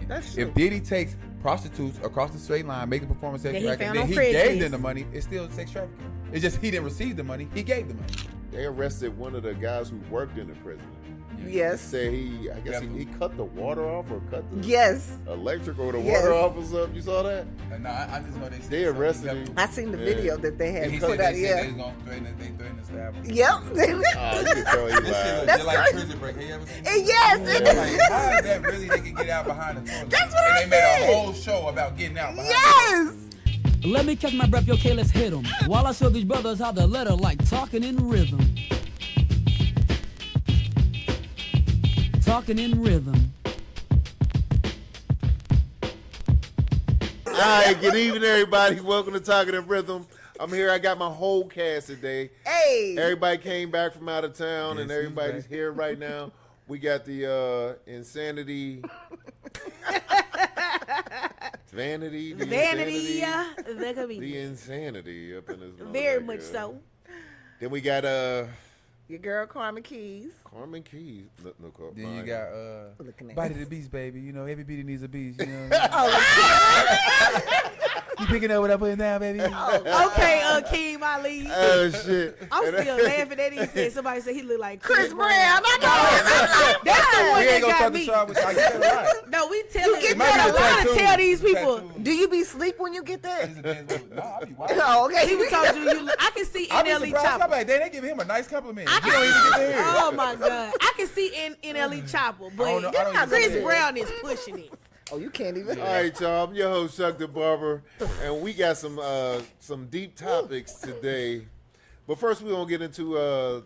trafficking. That's true. If Diddy takes prostitutes across the straight line, making performance sex trafficking, then he Craigslist. gave them the money. It's still sex trafficking. It's just he didn't receive the money. He gave the money. They arrested one of the guys who worked in the prison. Yes. Say he cut the water off or cut the electric or the water off or something. You saw that? No, I just know they arrested him. I seen the video that they had put out. They was gonna threaten to stab him. Yep. You can tell he lied. That's like Prison Break. Have you ever seen that? Yes. Like, how is that really they can get out behind the toilet? That's what and they made a whole show about getting out behind the toilet. Let me catch my breath, okay, let's hit 'em. While I show these brothers how the letter like talking in rhythm. Talking in rhythm. All right, good evening, everybody. Welcome to Talking in Rhythm. I'm here. I got my whole cast today. Hey. Everybody came back from out of town, and everybody's here right now. We got the Insanity. Vanity. The Insanity up in this Very much so. Then we got your girl Carmen Keys. Carmen Keys. No, then you got Body the Beast, baby. You know, every beauty needs a beast. You know. You picking up what I'm putting down, baby? Okay, Keem Ali. Oh shit! I'm still laughing at it. He said somebody said he looked like Chris Brown. I know. That's the one We ain't that gonna got start the me. show with I get that right. No, we tell get it. that A lot to tell these people. Do you be sleep when you get there? No, I be wild. Oh, okay. People told you. I can see I be NLE surprised. Chopper. Somebody, they give him a nice compliment. He don't even get to hear it. Oh my God, I can see NLE Chopper, I don't but even Chris see it. Brown is pushing it. Oh, you can't even. All right, y'all. I'm your host, Chuck the Barber, and we got some deep topics today. But first, we're gonna get into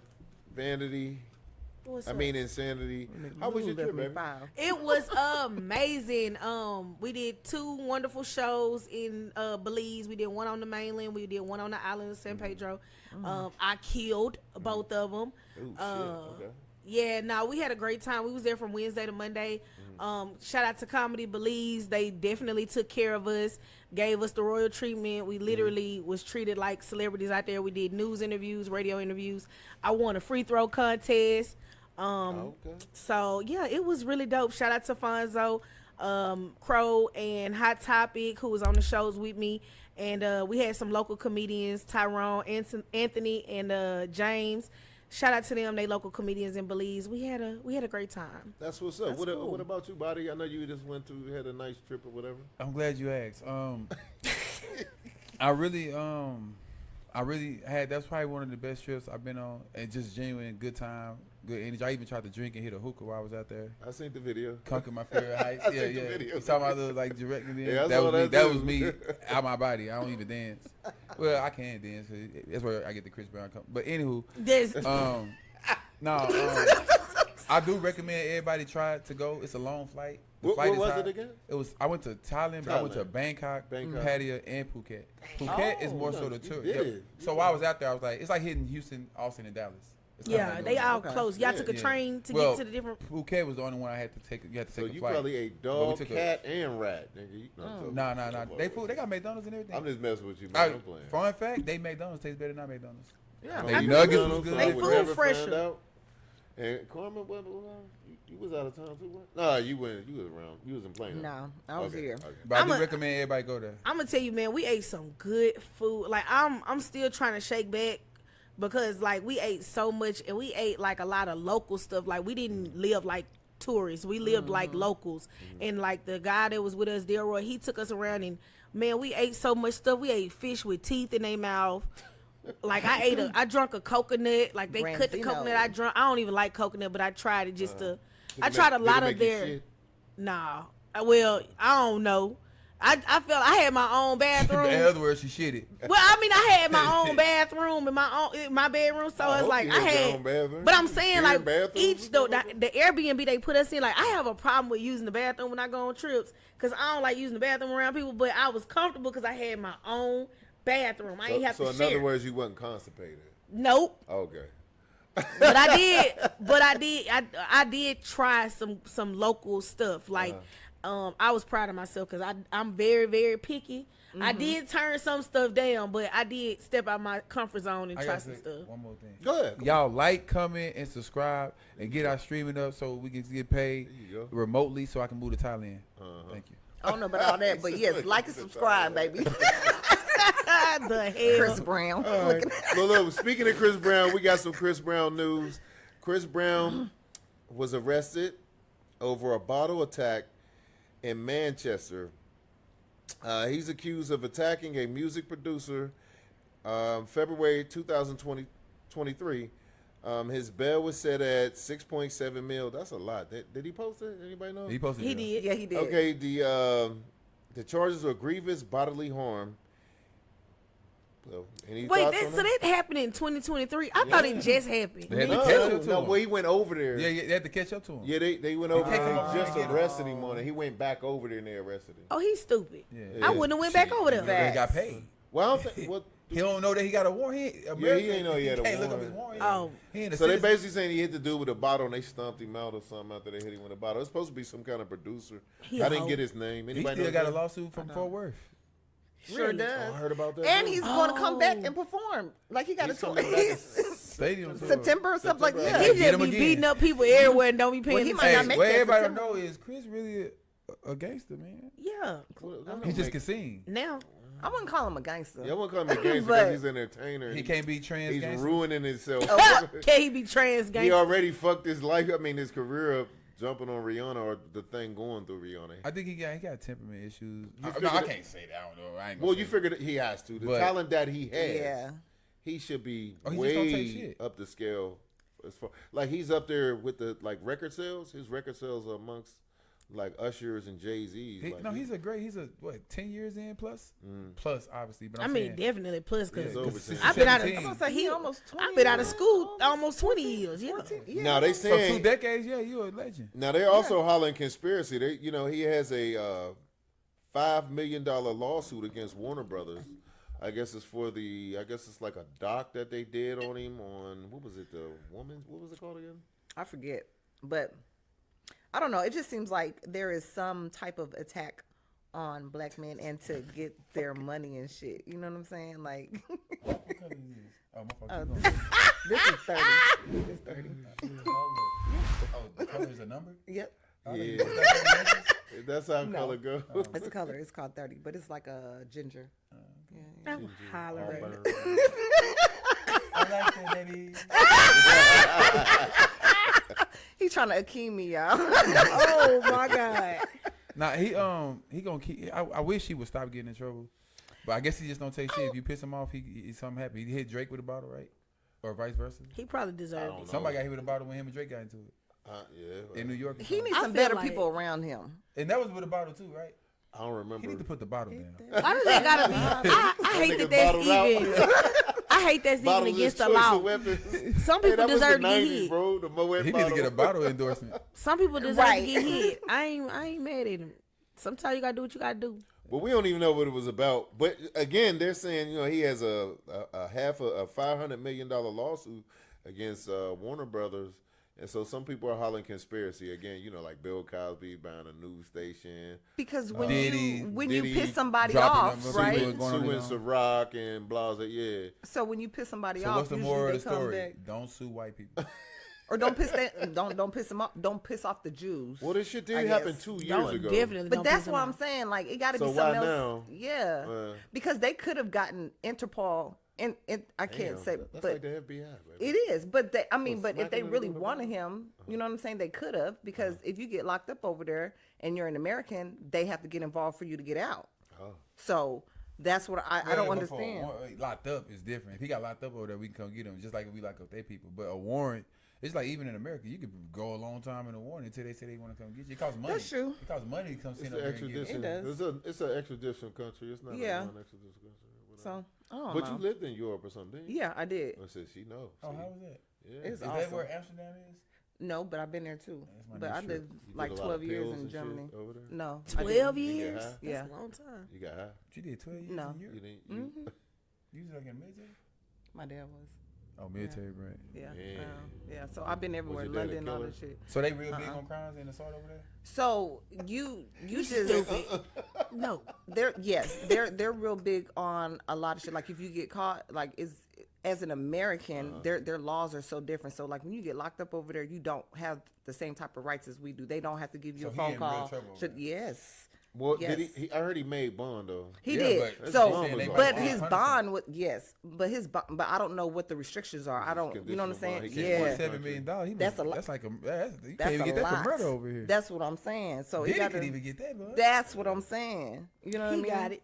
vanity. Insanity. How was your trip, baby? It was amazing. We did 2 wonderful shows in Belize. We did one on the mainland. We did one on the island of San Pedro. I killed both of them. Okay. Yeah, no, we had a great time. We was there from Wednesday to Monday. Shout out to Comedy Belize. They definitely took care of us, gave us the royal treatment. We literally was treated like celebrities out there. We did news interviews, radio interviews. I won a free throw contest. So yeah, it was really dope. Shout out to Fonzo, Crow, and Hot Topic, who was on the shows with me. And we had some local comedians, Tyrone, Anthony, and James. Shout out to them, they local comedians in Belize. We had a great time. That's what's up. That's What cool. about you, Buddy? I know you just had a nice trip or whatever. I'm glad you asked. I really had. That's probably one of the best trips I've been on, and just genuine good time, good energy. I even tried to drink and hit a hookah while I was out there. I seen the video. Conquer my favorite heights. I seen the video. You talking about the like directing me? Yeah, that was me out my body. I don't even dance. Well, I can dance. That's where I get the Chris Brown. But anywho, I do recommend everybody try to go. It's a long flight. The flight what was high. it again? I went to Thailand, but I went to Bangkok, Pattaya, and Phuket. Phuket is more so the tour. So while I was out there, I was like, it's like hitting Houston, Austin, and Dallas. Yeah, they all close. Y'all took a train to get to the different. Phuket was the only one I had to take. You had to take a flight. So you probably ate dog, cat, and rat, nigga. No. They got McDonald's and everything. I'm just messing with you, man. I'm playing. Fun fact, they McDonald's tastes better than our McDonald's. Yeah, they nuggets was good. They food fresher. And Carmen, you was out of town too, what? No, you was around. You wasn't playing. No, I was here. Okay. But I do recommend everybody go there. I'm gonna tell you, man, we ate some good food. Like I'm still trying to shake back because like we ate so much and we ate like a lot of local stuff. Like we didn't live like tourists. We lived like locals. And like the guy that was with us, Delroy, he took us around and man, we ate so much stuff. We ate fish with teeth in their mouth. Like I drank a coconut. Like they cut the coconut. I don't even like coconut, but I tried it just to. I tried a lot of their. Nah. Well, I don't know. I felt I had my own bathroom. In other words, she shitted. Well, I mean, I had my own bathroom in my bedroom, so it's like I had. But I'm saying like each the Airbnb they put us in, like I have a problem with using the bathroom when I go on trips because I don't like using the bathroom around people. But I was comfortable because I had my own bathroom. I ain't have to share. So in other words, you wasn't constipated. Nope. Okay. But I did try some local stuff. Like I was proud of myself because I'm very, very picky. Mm-hmm. I did turn some stuff down, but I did step out my comfort zone and try some stuff. One more thing. Go ahead. Y'all like, comment, and subscribe, and get our streaming up so we can get paid remotely so I can move to Thailand. Thank you. I don't know about all that, but yes, like and subscribe, baby. The hell? Chris Brown. Right. Look, speaking of Chris Brown, we got some Chris Brown news. Chris Brown was arrested over a bottle attack in Manchester. He's accused of attacking a music producer February 2023. His bail was set at $6.7 million. That's a lot. Did he post it? Anybody know? He posted it. He did. Yeah, he did. Okay, the charges are grievous bodily harm. So, wait, so that happened in 2023? I thought it just happened. They had to catch up to him. Well, he went over there. Yeah, they had to catch up to him. Yeah, they went over there. He just arrested him on it. He went back over there and they arrested him. Oh, he's stupid. Yeah. I wouldn't have went back over there. He got paid. Well, I don't think. Well, He don't know that he got a warrant. he ain't know he had a can't look up warrant. his warrant. Oh. So they basically saying he hit the dude with a bottle and they stomped him out or something after they hit him with a bottle. It's supposed to be some kind of producer. I didn't get his name. He Anybody still know got a his name? lawsuit from Fort Worth. Sure does. Oh, I heard about that. And too. he's going to come back and perform. Like he got a tour. Stadium tour. September or something like that. Hey, He get just him be again. beating up people everywhere and don't be paying Well, he attention. might not make what that everybody September. don't know is Chris really a gangster, man. Yeah. He just can sing. Now. I wouldn't call him a gangster. Yeah, I wouldn't call him a gangster But- because he's an entertainer. He can't be trans He's gangster. ruining himself. Can he be trans gangster? He already fucked his life. I mean, his career up jumping on Rihanna or the thing going through Rihanna. I think he got temperament issues. I figured can't say that. I don't know. I ain't Well, gonna you say figured he has to. The But- talent that he has, Yeah. he should be Oh, he just don't take way shit. up the scale. As far like he's up there with the record sales. His record sales are amongst like Usher's and Jay-Z's. he's a 10 years in plus? Plus, obviously. But I I'm mean, saying, definitely plus He's over because 10. I've been out 17. I'm of gonna say he almost 20. I've been out of school almost 20 years. Yeah. 14, yeah. Now they so 2 saying decades, yeah, you a legend. now they're also hollering conspiracy. They, he has a $5 million lawsuit against Warner Brothers. I guess it's like a doc that they did on him on what was it? What was it called again? I forget, but I don't know. It just seems like there is some type of attack on black men and to get their money and shit. You know what I'm saying? Like, What color is this? Oh, my oh, fault. this is 30. This is 30. Oh, the color is a number? Yep. Yeah, that's how color goes. It's a color. It's called 30, but it's like a ginger. I'm hollering. I like that, baby. He's trying to Akeem me, y'all. Oh my God. Nah, he gonna keep. I wish he would stop getting in trouble, but I guess he just don't take shit. If you piss him off, he's something happy. He hit Drake with a bottle, right, or vice versa. He probably deserved it. Somebody got hit with a bottle when him and Drake got into it Yeah, in New York. or He something. needs I some feel better like- people around him. And that was with a bottle too, right? I don't remember. He need to put the bottle down. Why does that gotta be? I hate that that's bottled out. even. I hate that's even Bottles against is the choice law. of weapons. Some Hey, people that was deserve the to get 90s, hit. bro. The Moet He need bottle. to get a bottle endorsement. Some people deserve Right. to get hit. I ain't mad at him. Sometimes you gotta do what you gotta do. But we don't even know what it was about. But again, they're saying he has a $500 million lawsuit against Warner Brothers, and so some people are hollering conspiracy again. Like Bill Cosby buying a news station, Because when Diddy- you piss somebody dropping off, them, right? people going on suing and on. Ciroc and blah blah. Yeah, So when you piss somebody So off, what's the usually moral they of the come story? back. Don't sue white people. Or don't piss them off. Don't piss off the Jews. well, this shit I did happen guess. 2 years Don't ago. definitely. But don't that's piss him what I'm off. saying. Like it got to So be something why else. now? Yeah, because they could have gotten Interpol. And I can't Damn, say, that's but like the FBI. Baby. it is. But but if smacking they a really little wanted bit. him, you know what I'm saying? They could have, because if you get locked up over there and you're an American, they have to get involved for you to get out. Oh. So that's what I don't understand. Locked up is different. If he got locked up over there, we can come get him, just like if we lock up their people. But a warrant, it's like even in America, you could go a long time in a warrant until they say they want to come get you. It costs money. That's true. It costs money to come sit It's up an here and get extradition. It does. It's an extradition country. It's not Yeah. a non-extradition country. So I don't But know. you lived in Europe or something, didn't you? Yeah, I did. I said she knows. Oh, See? how was that? Yeah. It's Is that awesome. where Amsterdam is? No, but I've been there too. That's my But I next trip. lived You like did a lot 12 of years pills in and shit Germany. over there? No, 12 You get years. high? Yeah. That's a long time. You got high. You did 12 years No. in You Europe? didn't. Mhm. You was like in military? My dad was. Oh, military grade. Yeah. Man. Yeah. So I've been everywhere, your dad a London, all killer? that shit. So they real big on crimes and assault over there? So you just No. they're real big on a lot of shit. Like if you get caught, like as an American, their laws are so different. So like when you get locked up over there, you don't have the same type of rights as we do. They don't have to give you So a he phone in real call. trouble over there. Yes. Well, Yes. did he? I heard he made bond though. He Yeah, did. but So, bond was but like his 500. bond would but I don't know what the restrictions are. I don't. You know what I'm saying? Conditional bond. He Yeah. can't $7 million. That's a lot. That's like you can't That's even a get that lot. for murder over here. That's what I'm saying. So he Diddy got could to. even get that, bud. That's what I'm saying. You know what I He mean? got it.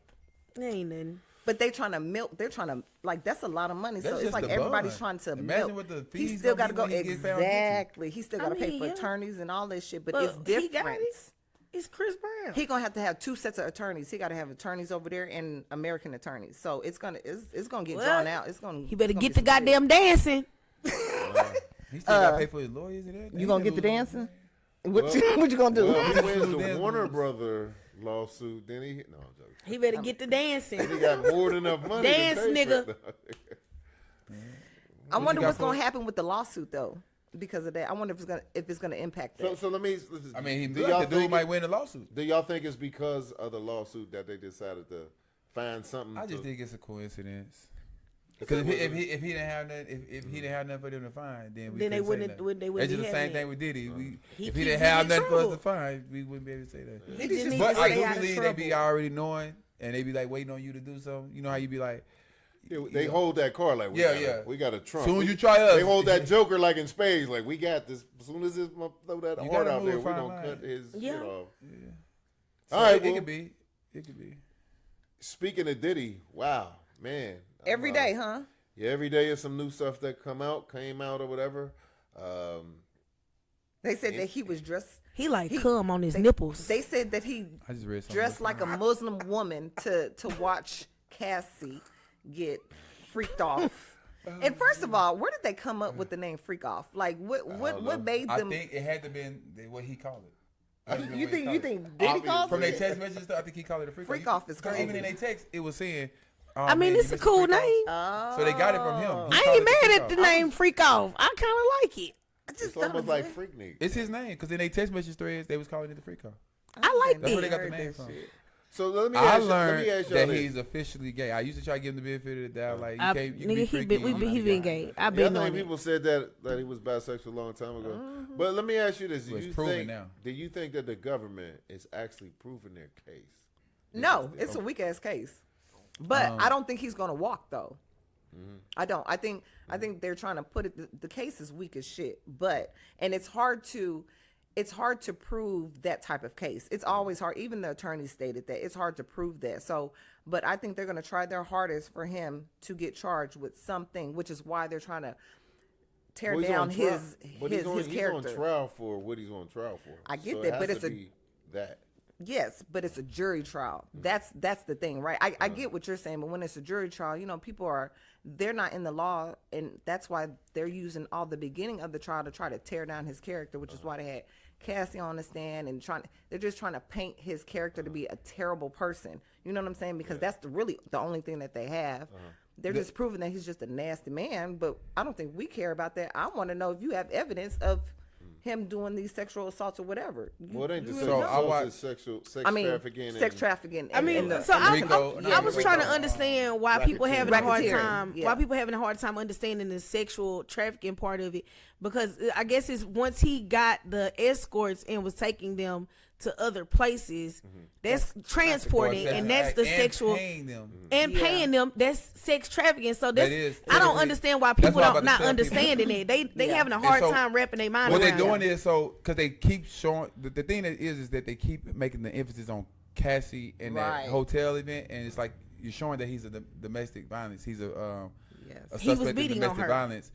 Ain't nothing. But they trying to milk. They're trying to like that's a lot of money. That's so it's just like the everybody's bond. trying to Imagine milk. what the He fees still gonna got to be go when he get found guilty. exactly. He still got to I pay mean, for yeah. attorneys and all this shit. But But it's he different. got it. It's Chris Brown. He gonna have to have 2 sets of attorneys. He got to have attorneys over there and American attorneys. So it's gonna get Well, drawn out. It's gonna. He better it's gonna get be the some shit. goddamn dancing. He still got to pay for his lawyers and everything. You gonna He get the lose- dancing? What you gonna do? Well, if he wins the Dance Warner moves. Brother lawsuit, then he no, I'm joking. He better get the dancing. He got more than enough money. Dance, to pay for nigga. it. I wonder got what's for gonna it? happen with the lawsuit though, because of that. I wonder if it's gonna impact that. So let me. I mean, he do like y'all the dude think might win the lawsuit. Do y'all think it's because of the lawsuit that they decided to find something? I just to, think it's a coincidence. Because if he didn't have nothing, if he didn't have nothing for them to find, then we Then they couldn't say wouldn't- nothing. would- they wouldn't That's be just the same having thing it. with Diddy. He If keep he getting didn't have in nothing for us trouble. to find, we wouldn't be able to say that. He just need But to I stay do out of believe they trouble. be already knowing, and they be like waiting on you to do something. You know how you be like, they hold that car like we got a trunk. Soon as you try us, they hold that Joker like in spades, like we got this. As soon as this throw that You heart gotta out move there, a we fine gonna line. cut his Yeah. shit off. so All right, it well, could be. It could be. Speaking of Diddy, wow, man, Every day, huh? Yeah, every day is some new stuff that came out or whatever. They said that he was dressed. He like cum on his nipples. They said that he I just read something. dressed like a Muslim woman to watch Cassie get freaked off. And first of all, where did they come up with the name "freak off"? Like, what made I them? think it had to been what he called it. You think Diddy called From their it? text messages, I think he called it a freak, Freak off is Because even crazy. in their text, it was saying. Oh, I mean, man, it's you a missed cool freak off. name. So they got it from him. He I called ain't it the mad freak at the off. name Freak Off. I kind of like it. I just It's thought it almost was like weird. Freak Nigga. It's his name because in their text message threads, they was calling it the freak off. I like That's where they it. got the name from. So let me I ask you, learned ask that y'all he's this. officially gay. I used to try to give him the benefit of the doubt. Like, you I, can't, you nigga, be he freaky. been, he been gay. I Yeah, I been on think it. people said that he was bisexual a long time ago. But let me ask you this: Well, it's proven now. do you think that the government is actually proving their case? No, it's a weak ass case. But I don't think he's gonna walk though. I don't. I think they're trying to put it. The case is weak as shit. And it's hard to prove that type of case. It's always hard. Even the attorney stated that it's hard to prove that. So, but I think they're gonna try their hardest for him to get charged with something, which is why they're trying to tear Well, he's down on trial- his but he's on character. trial for what he's on trial for. I get So that, it but has it's to a- be that. Yes, but it's a jury trial. That's the thing, right? I get what you're saying, but when it's a jury trial, they're not in the law, and that's why they're using all the beginning of the trial to try to tear down his character, which is why they had Cassie on the stand and they're just trying to paint his character to be a terrible person. You know what I'm saying? Because that's really the only thing that they have. They're just proving that he's just a nasty man, but I don't think we care about that. I want to know if you have evidence of him doing these sexual assaults or whatever. Well, it ain't just So I watched- sex I mean, trafficking. sex and- trafficking. I mean, and the- so and the I, Rico- I was trying to Rico. understand why people having a hard Racketeering, time. yeah. Why people having a hard time understanding the sexual trafficking part of it, because I guess it's once he got the escorts and was taking them to other places, that's transporting, and that's the sexual Paying them. and Yeah. paying them. That's sex trafficking. So that's, is I don't technically- understand why that's people what I'm don't about not to tell people. understanding it. They Yeah. having a hard And so time wrapping their mind What around they're doing it. is because they keep showing the thing that is that they keep making the emphasis on Cassie and Right. that hotel event, and it's like you're showing that he's a domestic violence. He's a Yes. a He was suspect in beating on domestic her. violence.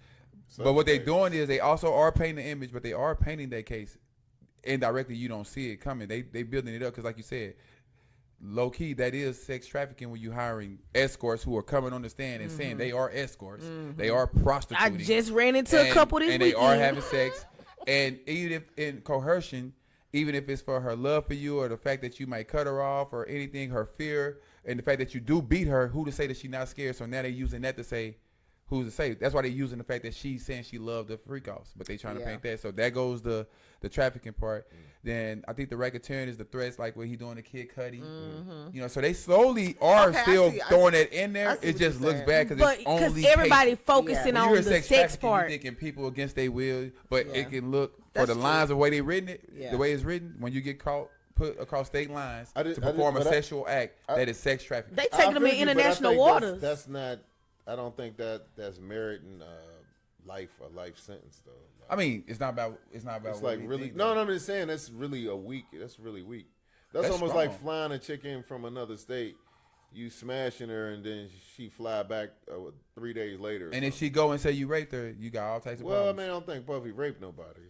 But what they're doing is they also are painting the image, but they are painting that case indirectly. You don't see it coming. They building it up because, like you said, low key that is sex trafficking when you hiring escorts who are coming on the stand and saying they are escorts. They are I prostituting. just ran into a couple this and weekend. they are having sex. And even if in coercion, even if it's for her love for you or the fact that you might cut her off or anything, her fear and the fact that you do beat her, who to say that she's not scared? So now they're using that to say, who's to say? That's why they're using the fact that she's saying she loved the freak offs, but they trying to paint that. So that goes the trafficking part. Then I think the racketeering is the threats, like what he doing to Kid Cudi. You know, so they slowly are still throwing that in there. It just looks bad because it's only everybody focusing on the sex part. You thinking people against their will, but it can look for the lines the way they written it, the way it's written. When you get caught, put across state lines to perform a sexual act that is sex trafficking. They taking them in international waters. That's not. I don't think that's meriting a life sentence though. I mean, it's not about. It's like really. No, I'm just saying that's really weak. That's really weak. That's almost strong. like flying a chick in from another state. You smashing her and then she fly back 3 days later. And if she go and say you raped her, you got all types of problems. Well, I mean, I don't think Puffy raped nobody.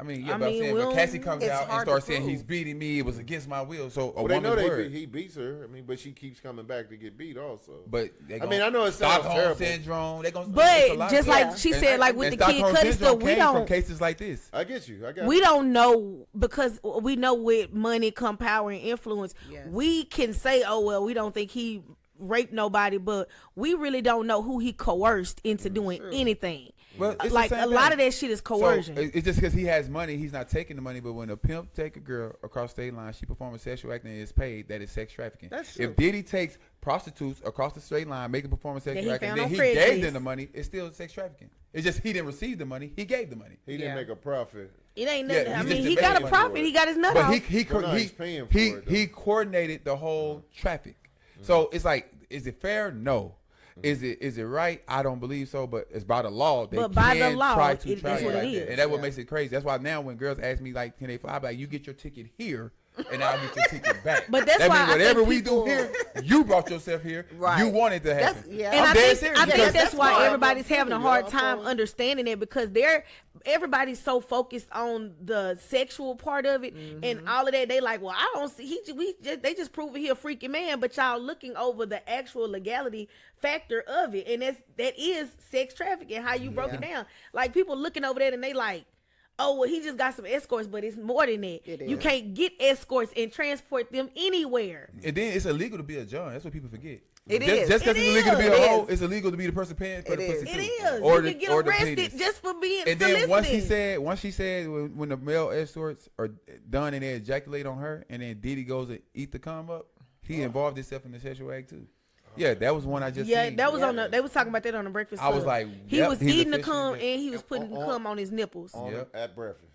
But I'm saying, when Cassie comes out and starts saying he's beating me, it was against my will. So a woman's word. He beats her. I mean, but she keeps coming back to get beat also. But I know it sounds terrible. Syndrome. But just like she said, like with the Kid Cudi stuff, we don't from cases like this. I get you. We don't know because we know with money come power and influence. Yes. We can say, oh well, we don't think he raped nobody, but we really don't know who he coerced into doing anything. Well, like a lot of that shit is coercion. So it's just because he has money, he's not taking the money. But when a pimp take a girl across state line, she performs a sexual act and is paid. That is sex trafficking. That's true. If Diddy takes prostitutes across the state line, make them perform a sexual act, and then he gave them the money, it's still sex trafficking. It's just he didn't receive the money; he gave the money. He didn't make a profit. It ain't nothing. I mean, he got a profit. He got his nut off. But he coordinated the whole traffic. So it's like, is it fair? No. Is it right? I don't believe so, but it's by the law. They but by the law, try that's what it is. And that's what makes it crazy. That's why now when girls ask me, like, can they fly? I'm like, you get your ticket here, and I'll get your ticket back. But that's that why means whatever we do here, you brought yourself here. Right. You wanted to happen. And I think that's why everybody's having a hard time understanding it because everybody's so focused on the sexual part of it and all of that. They like, well, I don't see. They just proving he a freaking man, but y'all looking over the actual legality factor of it, and that is sex trafficking. How you broke it down? Like people looking over that and they like, oh, well, he just got some escorts, but it's more than that. You can't get escorts and transport them anywhere. And then it's illegal to be a John. That's what people forget. It is. Just because it's illegal to be a hoe, it's illegal to be the person paying for the pussy too. It is. Or you can get arrested just for being And then once she said when the male escorts are done and they ejaculate on her, and then Diddy goes and eat the cum up, he involved himself in the sexual act too. Yeah, that was one I just seen. That was on they was talking about that on the Breakfast Club. I was like, he was eating the cum and he was putting the cum on his nipples. At breakfast.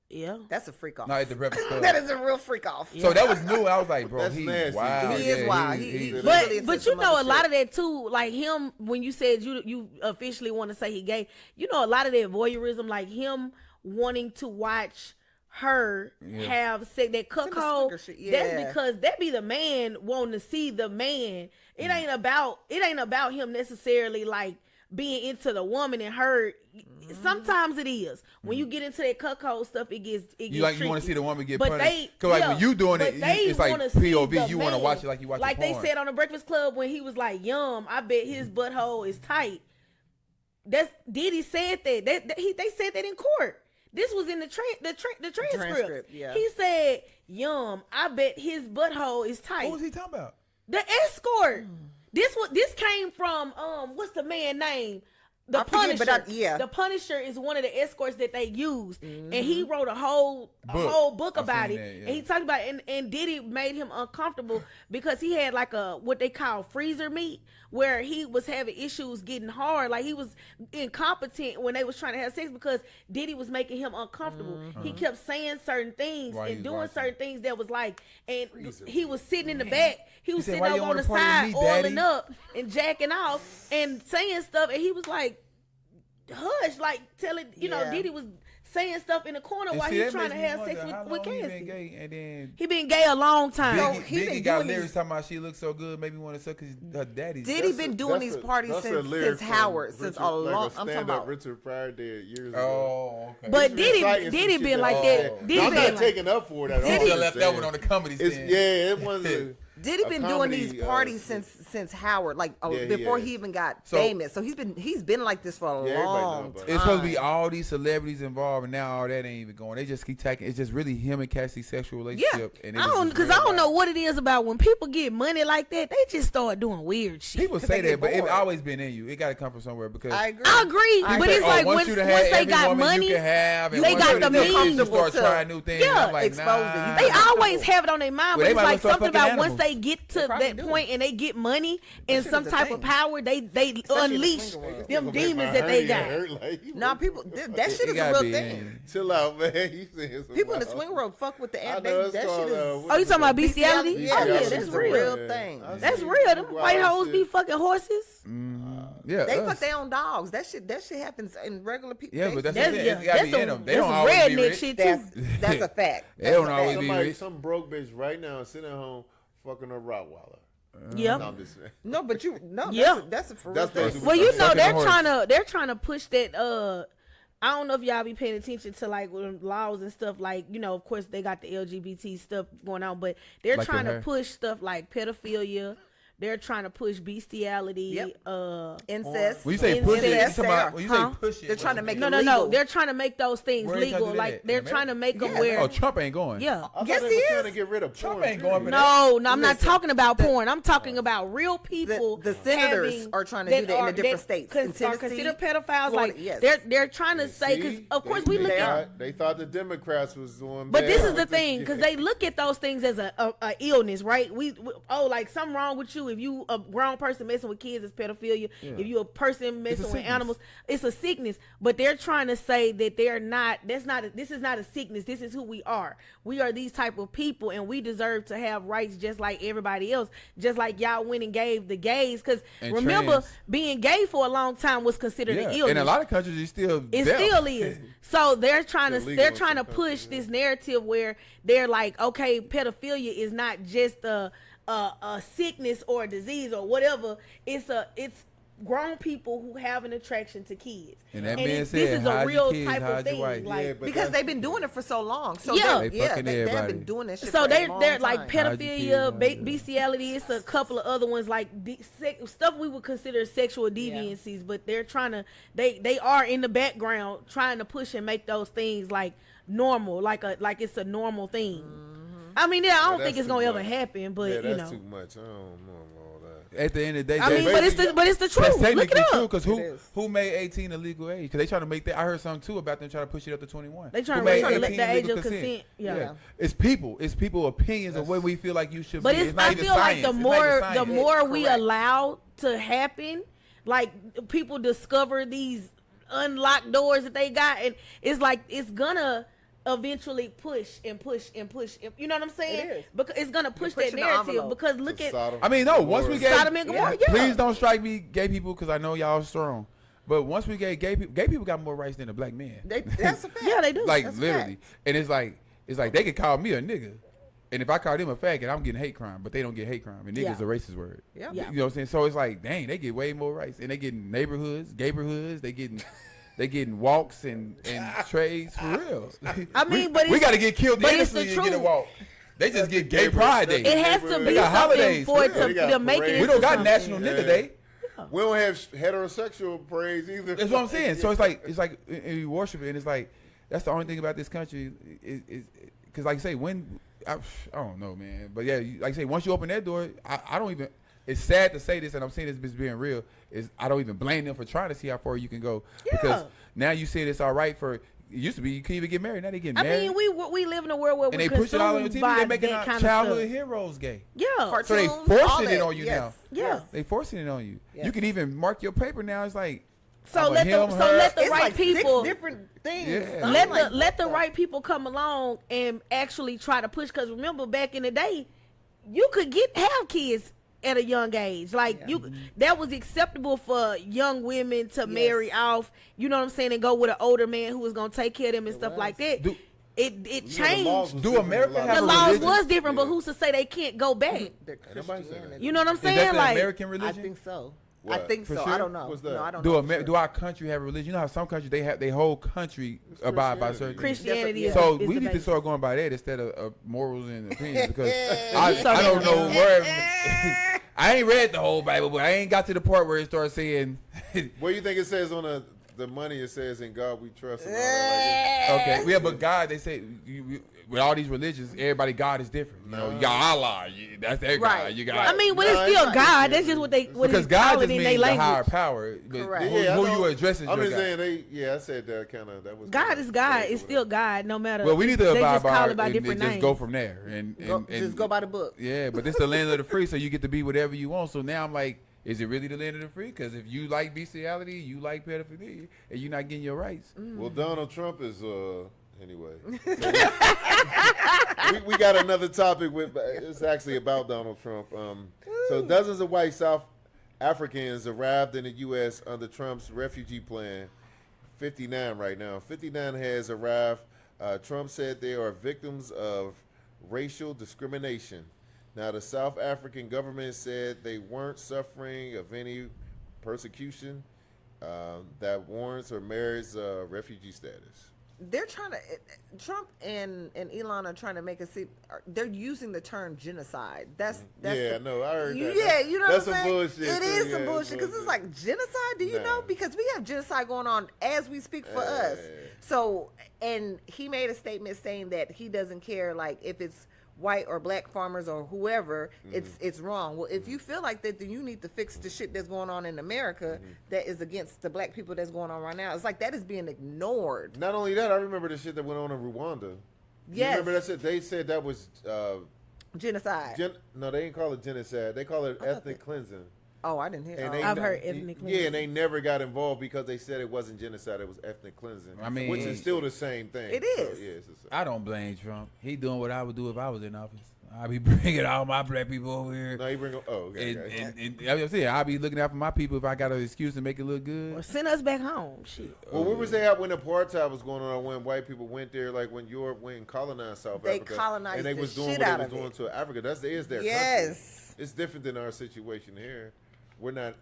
Yeah. That's a freak off. No, at the Breakfast Club. That is a real freak off. Yeah. So that was new. I was like, bro, that's he's nasty. wild. He is wild. But you know a lot of that too, like him, when you said you officially want to say he gay, you know a lot of that voyeurism, like him wanting to watch her have sex, that cuckold, that's because that be the man wanting to see the man. It ain't about him necessarily like being into the woman and her. Sometimes it is. When you get into that cuckold stuff, it gets you want to see the woman get but punished. Because when you doing it, it's like POV. You want to watch it like you watch like porn. They said on the Breakfast Club when he was like, "Yum, I bet his butthole is tight." That's Diddy said that. They said that in court. This was in the transcript. Yeah. He said, "Yum, I bet his butthole is tight." What was he talking about? The escort. This came from what's the man name? The Punisher. The Punisher is one of the escorts that they used, and he wrote a whole book about it. And he talked about it, and Diddy made him uncomfortable because he had like a what they call freezer meat, where he was having issues getting hard, like he was incompetent when they was trying to have sex because Diddy was making him uncomfortable. He kept saying certain things and doing certain things that was like, and he was sitting in the back. He was sitting over on the side, oiling up and jacking off and saying stuff, and he was like, hush, like telling, Diddy was saying stuff in the corner while he was trying to have sex with Cassie. He been gay a long time. Biggie got lyrics talking about she looks so good, made me want to suck her daddy's. Diddy been doing these parties since Howard, since a long. I'm talking about Richard Pryor did years ago. Oh, okay. But Diddy been like that. I'm not taking up for that. Diddy left that one on the comedy stand. It wasn't. Diddy been doing these parties since Howard, like before he even got famous. So he's been like this for a long time. It's supposed to be all these celebrities involved, and now all that ain't even going. They just keep taking. It's just really him and Cassie's sexual relationship. Yeah, and I don't know what it is about when people get money like that. They just start doing weird shit. People say that, but it's always been in you. It got to come from somewhere because I agree. But it's like once they got money, they got the means to start trying new things. Yeah, like, exposing. They always have it on their mind, but it's like something about animals. once they get to that point and they get money and some type of power, they unleash them demons that they got. Nah, people, that shit is a real thing. Chill out, man. You saying people in the swing world fuck with the that shit is. Oh, you talking about bestiality? Yeah, Oh yeah, that that's shit is a real. real thing. That's real. Them white hoes be fucking horses. Yeah, they fuck their own dogs. That shit happens in regular people. Yeah, but that's some They don't always be redneck rich. shit too. That's a fact. They don't always be rich. Some broke bitch right now sitting at home fucking a Rottweiler. Yep. No, I'm just saying. No, but that's a for real thing. Well, you know they're trying to push that. I don't know if y'all be paying attention to like laws and stuff, like, you know, of course they got the LGBT stuff going on, but they're like trying to push stuff like pedophilia. They're trying to push bestiality, incest. When you say push it, when you say push it, they're trying to make it legal. No. They're trying to make those things legal. Like they're trying to make them where. Oh, Trump ain't going. Yeah. Yes, he is. Trying to is. get rid of Trump porn. ain't going for No, I'm not talking about porn. I'm talking about real people. The senators are trying to do that in the different states. In Tennessee, are considered pedophiles. Florida, Like yes. they're trying to say, because of course we look at. They thought the Democrats was doing. But this is the thing, because they look at those things as a illness, right? We like something wrong with you if you a grown person messing with kids is pedophilia. Yeah. If you a person messing with animals, it's a sickness. But they're trying to say that they're not. This is not a sickness. This is who we are. We are these type of people, and we deserve to have rights just like everybody else. Just like y'all went and gave the gays, because remember being gay for a long time was considered an illness. In a lot of countries, it still is. So they're trying to push this narrative where they're like, okay, pedophilia is not just a sickness or a disease or whatever. It's grown people who have an attraction to kids. And that man said, this is a real kids, type of thing. Like, because they've been doing it for so long. So they have been doing that shit. So for they're a long like time. pedophilia, bestiality. It's a couple of other ones like stuff we would consider sexual deviancies, but they're trying to they are in the background trying to push and make those things like normal, like it's a normal thing. I mean, I don't think it's gonna ever happen, but that's you know, too much. I don't know all that. At the end of the day, I mean, but it's the truth. That's Look it up. true, because who made 18 a legal age? Because they trying to make that. I heard something too about them trying to push it up to 21. They trying to let the age of consent. Yeah. It's people opinions of what we feel like you should but be. But I feel like the more we allow to happen, like people discover these unlocked doors that they got, and it's like it's gonna eventually push, you know what I'm saying? It is. Because it's gonna push that narrative. Because look at, I mean, no. Once we get Sodom and Gomorrah, please don't strike me, gay people, because I know y'all strong. But once we get gay people got more rights than a black man. That's a fact. Yeah, they do. Like that's literally, and it's like they could call me a nigga, and if I call them a faggot, I'm getting hate crime. But they don't get hate crime, and nigga's a racist word. Yeah. You know what I'm saying? So it's like, dang, they get way more rights, and they getting neighborhoods, gayborhoods, they getting walks and trades for real. I mean, but we got to get killed innocently and get a walk. They just get gay pride day. It has to be something for it to make it. We don't got National Nigga Day. We don't have heterosexual praise either. That's what I'm saying. So it's like and we worship it, and it's like that's the only thing about this country is because like I say I don't know, man, but yeah, like I say, once you open that door, I don't even. It's sad to say this, and I'm saying this being real. Is I don't even blame them for trying to see how far you can go, because now you said it's all right for. It used to be you couldn't even get married. Now they getting married. I mean, we live in a world where and we they push it all on your TV. They're making our childhood heroes gay. Yeah, cartoons, so they forcing it on you now. Yeah, they forcing it on you. Yes. You can even mark your paper now. It's like let the right people. 6 different things. Yeah. Let the right people come along and actually try to push. Because remember, back in the day, you could have kids at a young age. Like that was acceptable for young women to marry off, you know what I'm saying, and go with an older man who was gonna take care of them and stuff like that. It changed. Do America have the a laws religion? was different, but who's to say they can't go back? You know what I'm saying? Is that the like American religion? I think so. I think For so. sure? I don't know. What's that? No, I don't know. for sure. Do our country have a religion? You know how some countries they have their whole country abide by certain things. Christianity is So is we the need to basis. start going by that instead of morals and opinions because I don't know where. I ain't read the whole Bible, but I ain't got to the part where it starts saying. What do you think it says on the money? It says, "In God we trust." And all that. Okay, yeah, but God, they say with all these religions, everybody God is different. You know, you got Allah, that's their Right, God. You got. right. I mean, but No, it's it's still not. God. That's just what they because they God call just it in their means the higher language. power. But Correct. who I you know. address is I'm your just God. saying I said that kind of that was. God is God. It's still God, no matter. Well, we need to they abide just by call it it by and different just names. go from there. And Just go by the book. yeah, but this is the land of the free, so you get to be whatever you want. So now I'm like, is it really the land of the free? Because if you like bestiality, you like pedophilia, and you're not getting your rights. Well, Donald Trump is anyway. we got another topic it's actually about Donald Trump. So dozens of white South Africans arrived in the U.S. under Trump's refugee plan. 59 right now. 59 has arrived. Trump said they are victims of racial discrimination. Now, the South African government said they weren't suffering of any persecution that warrants or merits refugee status. They're trying to Trump and Elon are trying to make it seem they're using the term genocide. That's yeah, no, I heard that. Yeah, you know that's what I'm saying? some bullshit. It is too. some Yeah, bullshit because it's like genocide. Do you Nah. know? Because we have genocide going on as we speak for us. So, and he made a statement saying that he doesn't care like if it's white or black farmers or whoever, it's wrong. Well, if you feel like that, then you need to fix the shit that's going on in America that is against the black people that's going on right now. It's like that is being ignored. Not only that, I remember the shit that went on in Rwanda. You Yes. remember that shit? They said that was Genocide. no, they ain't call it genocide. They call it ethnic cleansing. Oh, I didn't hear And that. they I've heard ethnic Yeah, cleansing. and they never got involved because they said it wasn't genocide. It was ethnic cleansing. I mean, which is still the same thing. It is. So, yeah, it's the same. I don't blame Trump. He doing what I would do if I was in office. I'd be bringing all my black people over here. No, he bring. Oh, okay. okay. And I'm saying, I'll be looking out for my people if I got an excuse to make it look good. Or send us back home. Shit. Well, where was they at when apartheid was going on? When white people went there, like when Europe went and colonized South They Africa, colonized and they the was doing shit what out they was of doing it. to Africa. That's their country. Yes. It's different than our situation here. We're not,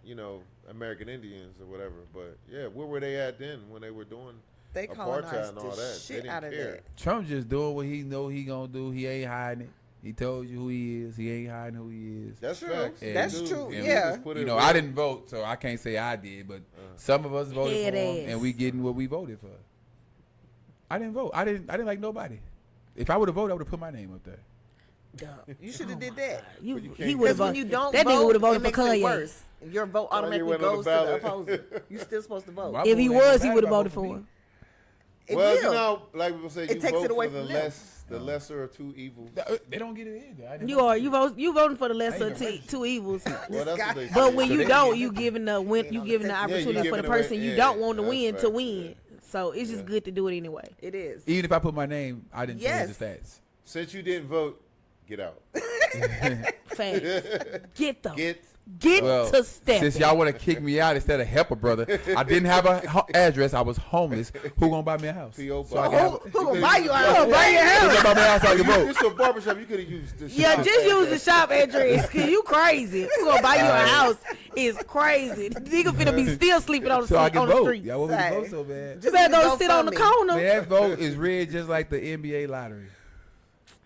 American Indians or whatever. But yeah, where were they at then when they were doing They apartheid colonized and all the that? They shit didn't out of care. that. Trump just doing what he know he gonna do. He ain't hiding it. He told you who he is. He ain't hiding who he is. That's True. facts. Yeah. That's Dude, true. And Yeah. just put it I real. didn't vote, so I can't say I did, but some of us voted Head for him, ass. and we getting what we voted for. I didn't vote. I didn't like nobody. If I would have voted, I would have put my name up there. You should have did that. You, you can't- he would Because have when voted. you don't That nigga vote, would have voted it for makes it Kanye. worse. Your vote Kanye automatically went on goes the to the ballot. opposer. You're still supposed to vote. My If vote he ain't was, gonna he matter would if have I voted vote for him. It Well, will. like people say, you It takes vote it away for the from them. the lesser of two evils. They don't get it either. I didn't You vote. are you voting for the lesser Ain't no of two evils. Well, that's what they But say. when So you they- don't, you giving the you opportunity for giving the away- person you yeah, don't want to that's win to facts, win. So it's just good to do it anyway. It is. Even if I put my name, I didn't Yes. change the stats. Since you didn't vote, get out. Facts. Get them. Get Well, to step. since y'all want to kick me out instead of help a brother, I didn't have a address. I was homeless. Who gonna buy me a house? P.O. So I can have Who gonna buy you a house? Buy your Who house. gonna buy me a house so I can vote? This is a barbershop. You could have used this. Yeah, shop. just use the shop address. Cause you crazy. Who gonna buy you a house? Is crazy. The nigga finna be still sleeping on the So I can on the vote. street. Y'all want me to Say. vote so bad? You better go Just sit on the GoFundMe. corner. Man, that vote is rigged just like the NBA lottery.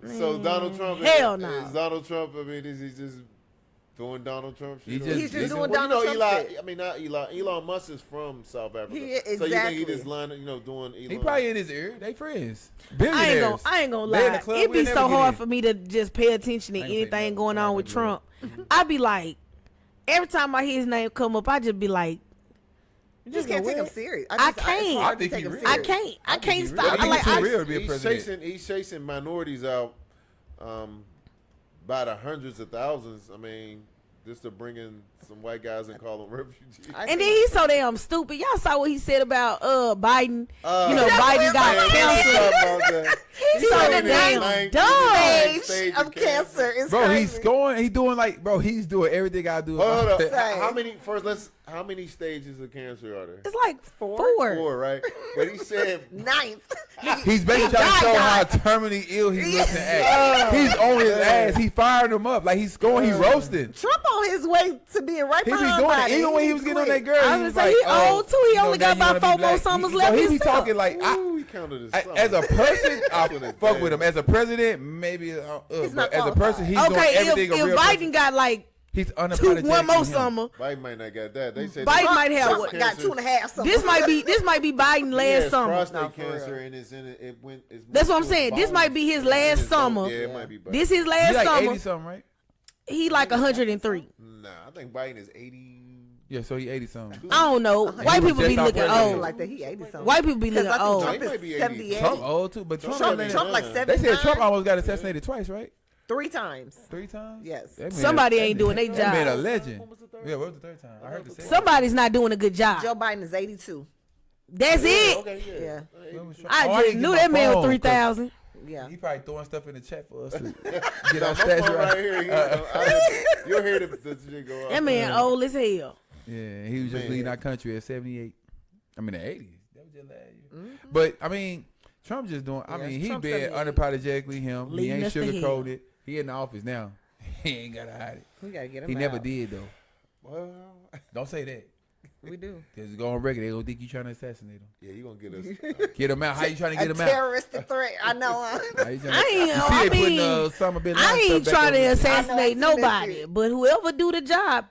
So Donald Trump. Hell no. Is Donald Trump. I mean, is he just doing Donald Trump shit? He or- just- He's just doing Well, Donald Trump Elon, shit. I mean, not Elon. Elon Musk is from South Africa. He- So you think exactly. he just lined, doing Elon? He probably in his ear. They friends. I Billionaires. ain't gonna They in lie. the club, It'd we'll be never so get hard in. for me to just pay attention to I ain't say anything nothing. going Sorry, on with baby. Trump. I'd be like, every time I hear his name come up, I just be like, You just can't take him serious. I it's can't. hard I think to take he him real. I serious. can't. I can't he's stop. real. I like. Too I, real to be a president. He's chasing minorities out by the hundreds of thousands. I mean, just to bring in some white guys and call them refugees. and then he's so damn stupid. Y'all saw what he said about Biden. That's Biden got cancer. He's so damn dumb. Stage of cancer is Bro, crazy. he's scoring. He's doing he's doing everything I do. Hold up. Say. How many stages of cancer are there? It's like four. Four, right? But he said Ninth. He's basically trying to show how died. terminally ill he looks and act. He's on his ass. He firing him up like he's scoring. He's roasting. Trump on on his way to being right He be behind doing Biden. it. Even when he was getting on that girl, I he was was gonna say, like, he oh, old, too. He you know, only now got you wanna about be 4 more black. summers He- left He be himself. talking like, Ooh, he counted as as a person, I Feeling fuck bad. with him. As a president, maybe. He's not But as a qualified. person, he's doing Okay, everything if a real Biden person. got like He's 2, unapologetic. 1 more him. summer, Biden might not got that. They said Biden might have Trump what? got 2.5 something. This might be Biden he last has summer. prostate No, for cancer real. and it's in it. It went. It's That's what I'm moved to saying. his This might bones. be his And last his bone- summer. Yeah, it might be Biden. This his He last like summer. 80 something, right? He like 103. Nah, I think Biden is 80. Yeah, so he 80 something. I don't know. White was people be just out looking president. old. like that. He 80 something. White people be 'Cause looking I think old. Trump He might is be 80. 78. Trump old too, but Trump, Trump like They 79. they said Trump almost got assassinated twice, right? 3 times. 3 times. Yes. That man- Somebody that ain't man- doing their That man a job. legend. Yeah, what was the 3rd time? I heard the second. Somebody's not doing a good job. Joe Biden is 82. That's it. Okay, Yeah. When was Trump? I Oh, just didn't knew get that my man was phone, 3,000. Yeah. He probably throwing stuff in the chat for us to get Now, our my stats phone right right. here. You'll hear the shit go off. That man old as hell. Yeah, he was just Man. leading our country at 78. I mean, the 80s. That was just last year. But I mean, Trump just doing. I Yeah, mean, he Trump been 78. unapologetically him. He Leading ain't us to hell. sugarcoated. He in the office now. He ain't gotta hide it. We got to get him He out. never did though. Well, Don't say that. We do. Just go on record. They gonna think you trying to assassinate him. yeah, you gonna get us. Get him out. How you trying to get A him out? terroristic threat. I know. How you trying I ain't- you see I they putting mean, Osama bin Laden I ain't stuff back trying to on the- assassinate I know, I seen that nobody, shit. but whoever do the job,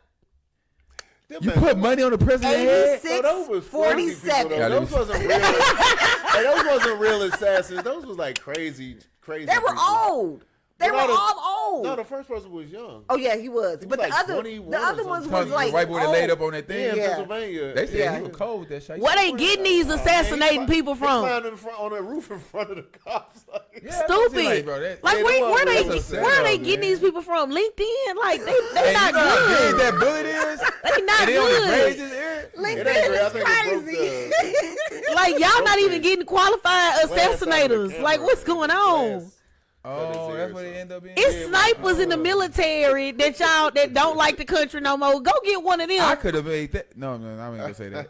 You put money on the president's head? 86, those was 47. People, though. Those wasn't real. Hey, those wasn't real assassins. Those was like crazy. They were people. old. They But were no, the- all old. No, the first person was young. Oh yeah, he was. He But was the like other, 21 the or other ones something. was like white boy that laid old. up on that thing. Yeah, in Yeah. Pennsylvania. They said Yeah. he was cold with that shit. where they getting these assassinating people He from? climbed in front, on the roof in front of the cops. Like, Yeah, that's Stupid. like, bro, that- Like Yeah, where, them where are they real where are they man. getting these people from? LinkedIn? Like they Hey, not you know how big good. that bullet is? They not And they on the good. braids his ear? it ain't LinkedIn great. I is think it crazy. broke the Like y'all not Okay. even getting qualified glass out of the assassinators. Like camera. what's going on? Glass. Oh, his that's ear, what it so. end up being? It's snipers in the military that y'all that don't like the country no more. Go get one of them. I could have made that. No, I ain't gonna say that.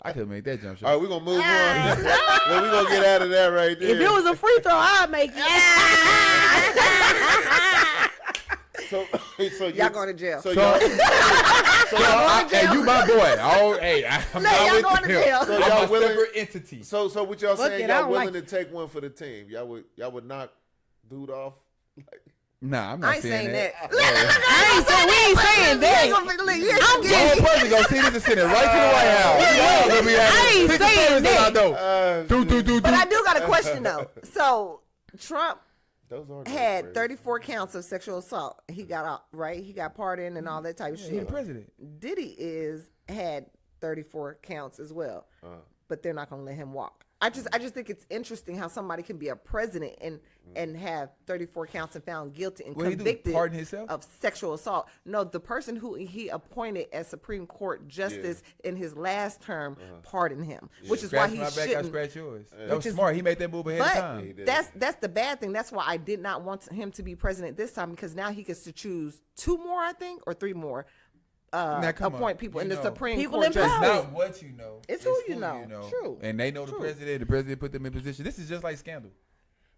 I could have made that jump shot. All right, we're going to move on. Well, we're going to get out of that right there. If it was a free throw, I'd make it. So Y'all going to jail. So So- y'all, Hey, you my boy. Oh, hey, I'm No, not y'all with going to him. jail. So I'm y'all a willing- separate entity. so what y'all Fuck saying? it, I Y'all don't willing like to take one for the team? Y'all would knock dude off? Like, Nah, I'm I not ain't saying saying that. that. I ain't saying we ain't saying that. I'm One person gonna see this and send it right to the White House. Y'all gonna be I having ain't Secret saying Service that. out there. Do. But I do got a question though. So Trump those are had crazy. 34 counts of sexual assault. He got out, right? He got pardoned and all that type of He the shit. president. Diddy had 34 counts as well, but they're not gonna let him walk. I just think it's interesting how somebody can be a president and have 34 counts and found guilty and What he do, convicted pardon himself? of sexual assault. No, the person who he appointed as Supreme Court justice in his last term pardoned him, which is why Scratch he my back, I shouldn't. scratch yours. That Which was is- smart. He made that move ahead of time. He But did. that's the bad thing. That's why I did not want him to be president this time, because now he gets to choose 2 more, I think, or 3 more Now, come appoint on. people You in the know. Supreme People Court in justice. power. It's not what you know. It's who you know. True. And they know the True. president. The president put them in position. This is just like Scandal.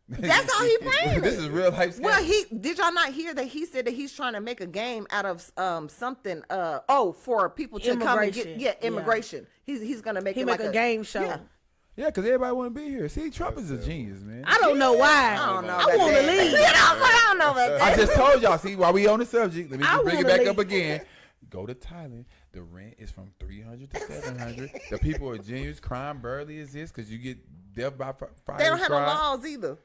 That's how he framed This it. is real life Scandal. Well, did y'all not hear that he said that he's trying to make a game out of something? For people to come and get Immigration. immigration. He's gonna make He it make like a game show. Yeah. Yeah, because everybody want to be here. See, Trump is a genius, man. I don't know why. I don't know. I about want to that. leave. I don't know about I that. just told y'all. See, while we on the subject, let me I just bring it wanna back leave. up again. Go to Thailand. The rent is from $300 to $700. The people are genius. Crime barely exists because you get death by fire. They don't have no trial. laws either.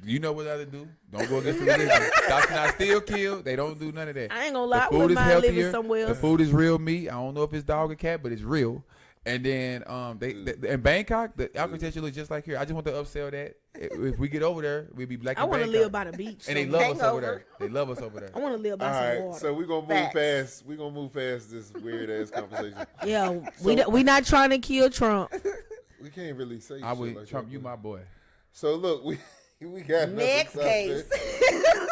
You know what they do? Don't go against the religion. Doctor not still killed. They don't do none of that. I ain't gonna lie, I The food wouldn't is mind living healthier. somewhere The else. food is real meat. I don't know if it's dog or cat, but it's real. And then they in Bangkok, the architecture looks just like here. I just want to upsell that. If we get over there, we'll be black. I want to live by the beach. and they so- love us over Hangover. there. They love us over there. I want to live by All some right, water. so we're gonna move Facts. past. We're gonna move past this weird ass conversation. Yeah, we not trying to kill Trump. We can't really say. I shit would like Trump. that, You but- my boy. So look, we got another Next topic. case.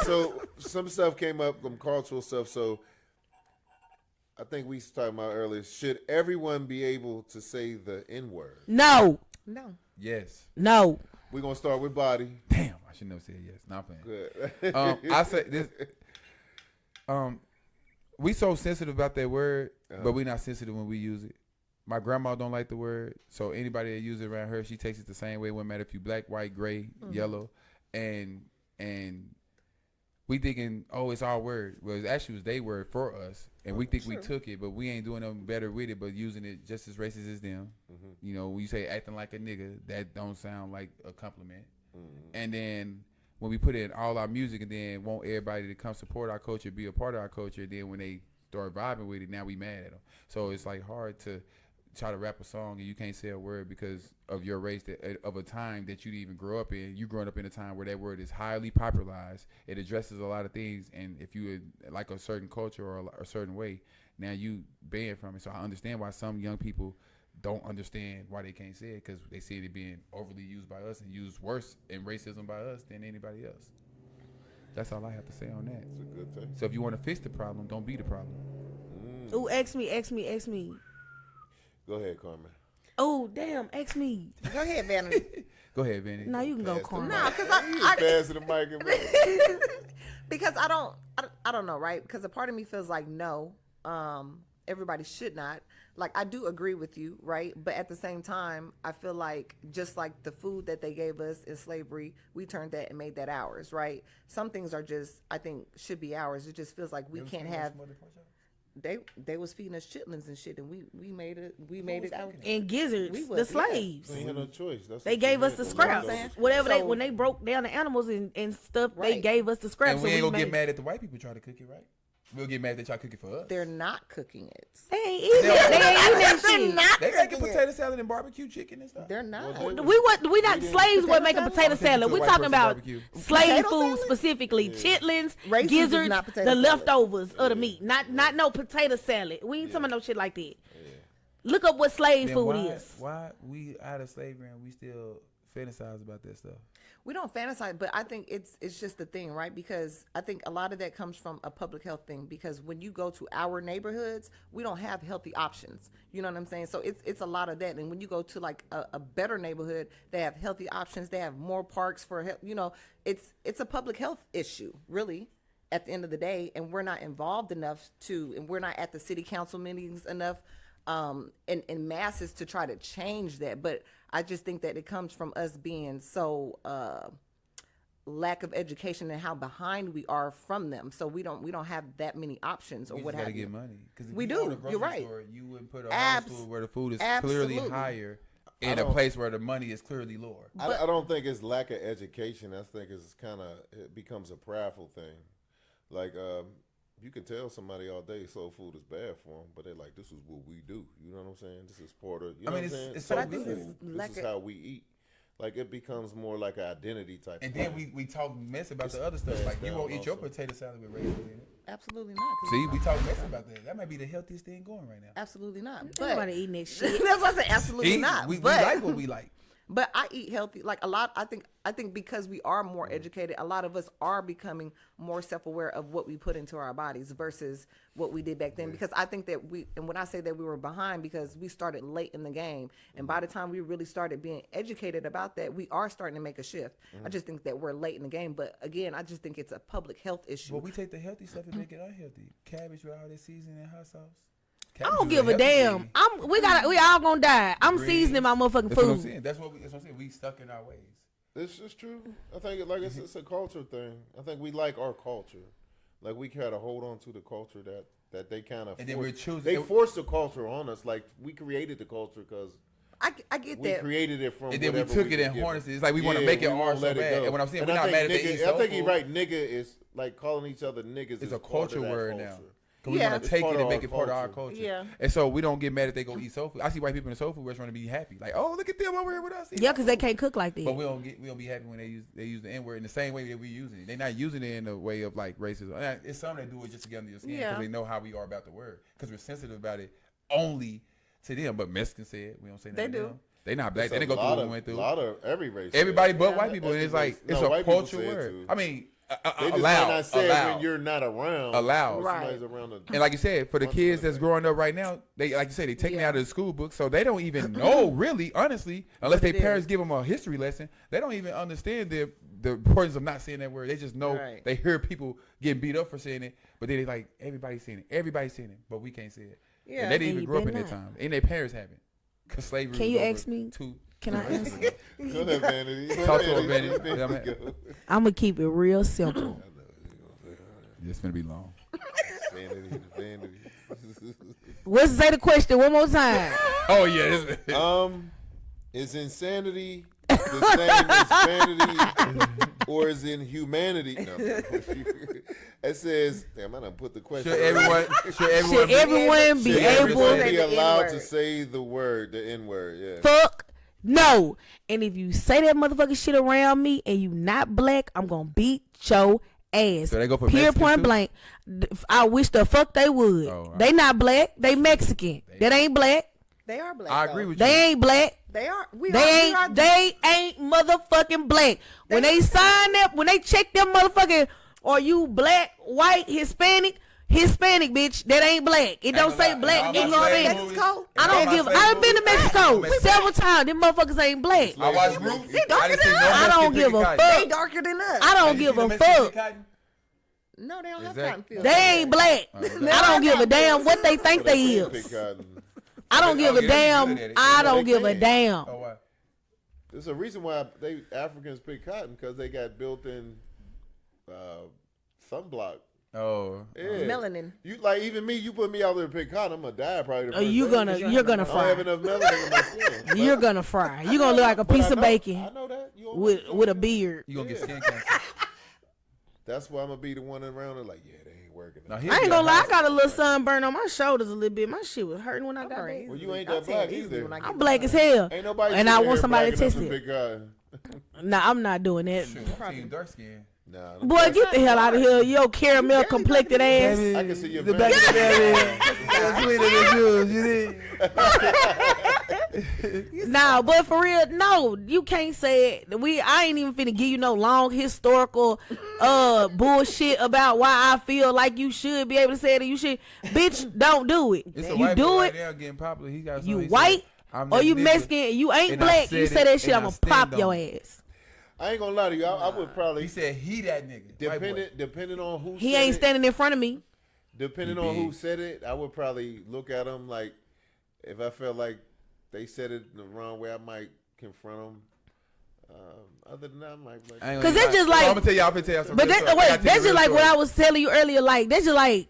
So some stuff came up, some cultural stuff. So I think we was talking about earlier. Should everyone be able to say the N word? No, No. Yes. no. We're gonna start with Body. Damn, I should never say yes. Not playing. Good. I say this. We so sensitive about that word, but we not sensitive when we use it. My grandma don't like the word, so anybody that uses it around her, she takes it the same way. It wouldn't matter if you black, white, gray, yellow, and we thinking, oh, it's our word. Well, it actually was their word for us, and we think we took it, but we ain't doing them better with it, but using it just as racist as them. You know, when you say acting like a nigga, that don't sound like a compliment. And then when we put it in all our music and then want everybody to come support our culture, be a part of our culture, then when they start vibing with it, now we mad at them. So it's like hard to try to rap a song and you can't say a word because of your race, of a time that you didn't even grow up in. You growing up in a time where that word is highly popularized. It addresses a lot of things, and if you like a certain culture or a certain way, now you banned from it. So I understand why some young people don't understand why they can't say it, because they see it being overly used by us and used worse in racism by us than anybody else. That's all I have to say on that. It's a good thing. So if you want to fix the problem, don't be the problem. Ooh, ask me. Go ahead, Carmen. Oh, damn, ask me. Go ahead, Vanity. Go ahead, Vinny. No, you can go, Carmen. No, because Pass the mic. because I don't know, right? Because a part of me feels like no, everybody should not. Like, I do agree with you, right? But at the same time, I feel like just like the food that they gave us in slavery, we turned that and made that ours, right? Some things are just, I think, should be ours. It just feels like we can't have. They was feeding us chitlins and shit, and we made it out. And gizzards, the slaves. They had no choice. They gave us the scraps. Whatever when they broke down the animals and stuff, they gave us the scraps. And we ain't gonna get mad at the white people trying to cook it, right? We'll get mad that y'all cook it for us. They're not cooking it. They ain't eating that shit. Not they making cooking potato salad and barbecue chicken and stuff. They're not. We not slaves. We're making potato salad. We're talking about slave Potato food salad? specifically, chitlins, Raisins is gizzards, not potato the salad. leftovers of the meat. Not no potato salad. We ain't talking about no shit like that. Look up what slave Then food is. Why we out of slavery and we still fantasize about that stuff? We don't fantasize, but I think it's just the thing, right? Because I think a lot of that comes from a public health thing. Because when you go to our neighborhoods, we don't have healthy options. You know what I'm saying? So it's a lot of that. And when you go to like a better neighborhood, they have healthy options. They have more parks for help. You know, it's a public health issue, really, at the end of the day. And we're not involved enough and we're not at the city council meetings enough in masses to try to change that. But I just think that it comes from us being so lack of education and how behind we are from them. So we don't have that many options or We what just have gotta you. get money. Because We do. You're right. You wouldn't put a home school where the food is clearly Absolutely. higher in a place where the money is clearly lower. I don't think it's lack of education. I think it's it becomes a prideful thing. Like, you can tell somebody all day soul food is bad for them, but they're like, this is what we do. You know what I'm saying? This is part of, you know what I'm saying? It's Soul so good. food. This is how we eat. Like, it becomes more like an identity type And thing. then we talk mess about the other stuff. Like, you won't eat your potato salad with raisins in it. Absolutely not. See, we talk mess about that. That might be the healthiest thing going right now. Absolutely not. Nobody eating that shit. That's what I said. Absolutely Eat, not. we but like what we like. But I eat healthy, like a lot. I think because we are more educated, a lot of us are becoming more self-aware of what we put into our bodies versus what we did back then. Because I think that and when I say that we were behind, because we started late in the game, and by the time we really started being educated about that, we are starting to make a shift. I just think that we're late in the game. But again, I just think it's a public health issue. Well, we take the healthy stuff and make it unhealthy. Cabbage with all this seasoning and hot sauce. I don't give a damn. We all gonna die. I'm seasoning my motherfucking That's what I'm food. saying. That's what I'm saying. We stuck in our ways. This is true. I think it's a culture thing. I think we like our culture. Like, we kind of hold on to the culture that they kind of. And then we're choosing. They forced the culture on us. Like, we created the culture because I get we that. created it from. And then we whatever took it and was harnessed given. it. It's like we want to make it we won't ours so let it bad. go. And what I'm saying, And we're I not think mad at they eat soul I think he's food. right. Nigga is like calling each other niggas. It's is a part of culture that word culture. now. Cause we Yeah. want to It's take part it of and make our it part of our culture. culture. Yeah. And so we don't get mad if they go eat soul food. I see white people in the soul food restaurant to be happy. Like, oh, look at them over here with us. Yeah, because they can't cook like that. But we don't be happy when they use the N word in the same way that we using it. They're not using it in a way of like racism. And it's some that do it just to get under your skin because Yeah. they know how we are about the word. Because we're sensitive about it only to them. But Mexicans say it. We don't say nothing They to do. them. They not black. It's They a didn't go through lot what of- we went through. A lot of every race. Everybody but Yeah. white people. And it's like No, it's a white people culture say it word. too. I mean, They just allowed. might not say it allowed. when you're not around. Allowed. Right. Somebody's around the, And like you said, for the kids that's growing up right now, they like you said, they taking it out of the school book, so they don't even know really, honestly, unless their it parents is. give them a history lesson. They don't even understand the importance of not saying that word. They just know Right. they hear people getting beat up for saying it, but then they like everybody's saying it. Everybody's saying it, but we can't say it. Yeah. And they didn't And even you grow up in better that not. time. And their parents haven't. Because slavery Can was you over ask me? Can I answer? Go ahead, Vanity. Talk to her, Vanity. Yeah, man. I'm gonna keep it real simple. It's going to be long. Vanity. What's say the question one more time? Oh, yeah. Is insanity the same as vanity, or is in humanity? No. It says, damn, I done put the question. Should everyone Should everyone be Should able everyone Say be the allowed N-word. to say the word, the N word? Yeah. fuck no? And if you say that motherfucking shit around me and you not black, I'm gonna beat your ass. So they go for Pure Mexican point too? blank. I wish the fuck they would. Oh, all right. They not black. They Mexican. That ain't black. They are black. I though. agree with you. They ain't black. They are. They ain't motherfucking black. When they sign up, when they check them motherfucking, are you black, white, Hispanic, bitch? That ain't black. It don't say black. You know what I mean? Mexico. I don't give. I've been to Mexico several times. Them motherfuckers ain't black. I watched Roots. darker I didn't see than no us. I don't Mexican give a picking fuck. cotton. They darker than us. I don't Did you give see no a Mexican fuck. picking cotton? No, they don't have Exactly. cotton fields. They ain't black. I don't give a damn what they think they Pick is. cotton. I don't give a yeah, they damn. good at it. I Yeah, don't they give a can. damn. Oh, wow. There's a reason why they Africans pick cotton, because they got built-in sunblock. Oh. Yeah. Melanin. You like even me. You put me out there to pick cotton, I'm gonna die probably. The first You're day. gonna I don't have fry. enough melanin in my skin. You're gonna fry. You're gonna look like a But piece I of know- bacon I know that. You with a beard. You going to get skin cancer. That's why I'm gonna be the one around there like, yeah, they ain't working. No, I ain't gonna lie. I got a little sunburn on my shoulders a little bit. My shit was hurting when I got there. Well, you ain't that black either. I'm black as hell. Ain't nobody. And I sitting want here somebody to black enough test it. pick cotton. Nah, I'm not doing that. Shoot, I seen dark skin. Nah, Boy, get the hell out of here, yo caramel complected ass. I can see your The back. back of the bed sweeter than yours, you see? Nah, but for real, no, you can't say it. I ain't even finna give you no long historical bullshit about why I feel like you should be able to say it. You should, bitch, don't do it. It's a You white do boy it. right now getting popular. He got You something he white said, I'm or that you nigga, Mexican and you ain't and I black, said you say it, that shit, and I'm I gonna stand pop on your it. ass. I ain't gonna lie to you. I would probably He said he that nigga. White boy. depending on who He said ain't it, standing in front of me. depending He on who big. said it, I would probably look at them like if I felt like they said it the wrong way, I might confront them. Other than that, I'm like I ain't 'Cause gonna it's just lie. like- I'm gonna tell y'all. I'm gonna tell y'all some But real that, story. I gotta wait, tell you that's a just real like what story. I was telling you earlier. Like that's just like,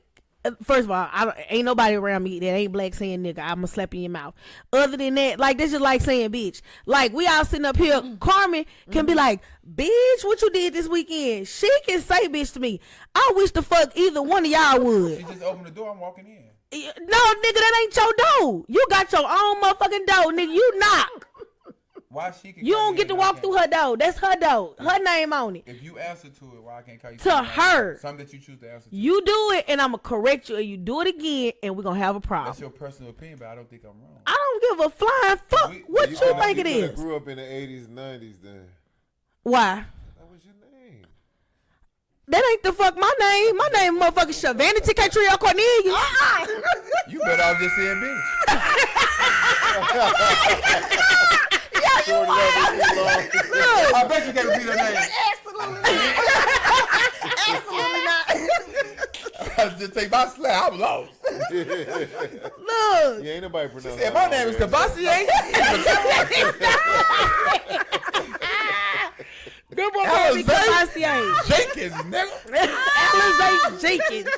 first of all, ain't nobody around me that ain't black saying nigga. I'ma slap you in your mouth. Other than that, like that's just like saying bitch. Like we all sitting up here. Carmen can be like, bitch, what you did this weekend? She can say bitch to me. I wish the fuck either one of y'all would. She just opened the door. I'm walking in. No, nigga, that ain't your door. You got your own motherfucking door, nigga. You knock. Why she can You call don't get to and I walk can't? through her door. That's her door. Her name on it. If you answer to it, why I can't call you? To something her. Something that you choose to answer to. You do it, and I'ma correct you, and you do it again, and we're gonna have a problem. That's your personal opinion, but I don't think I'm wrong. I don't give a flying fuck what you think it coulda is. Grew up in the 80s, 90s. Then Why? that was your name. That ain't the fuck my name. My name motherfucking Shavanity Catriel Cornelius. You better off just saying bitch. Short level, too long. Look, I bet you can't repeat her name. Absolutely not. Just take my slap. I'm lost. look. Yeah, ain't nobody pronounce Said my name is Kabasi. Them motherfuckers Cavassier. Jenkins, nigga. Alizé Jenkins.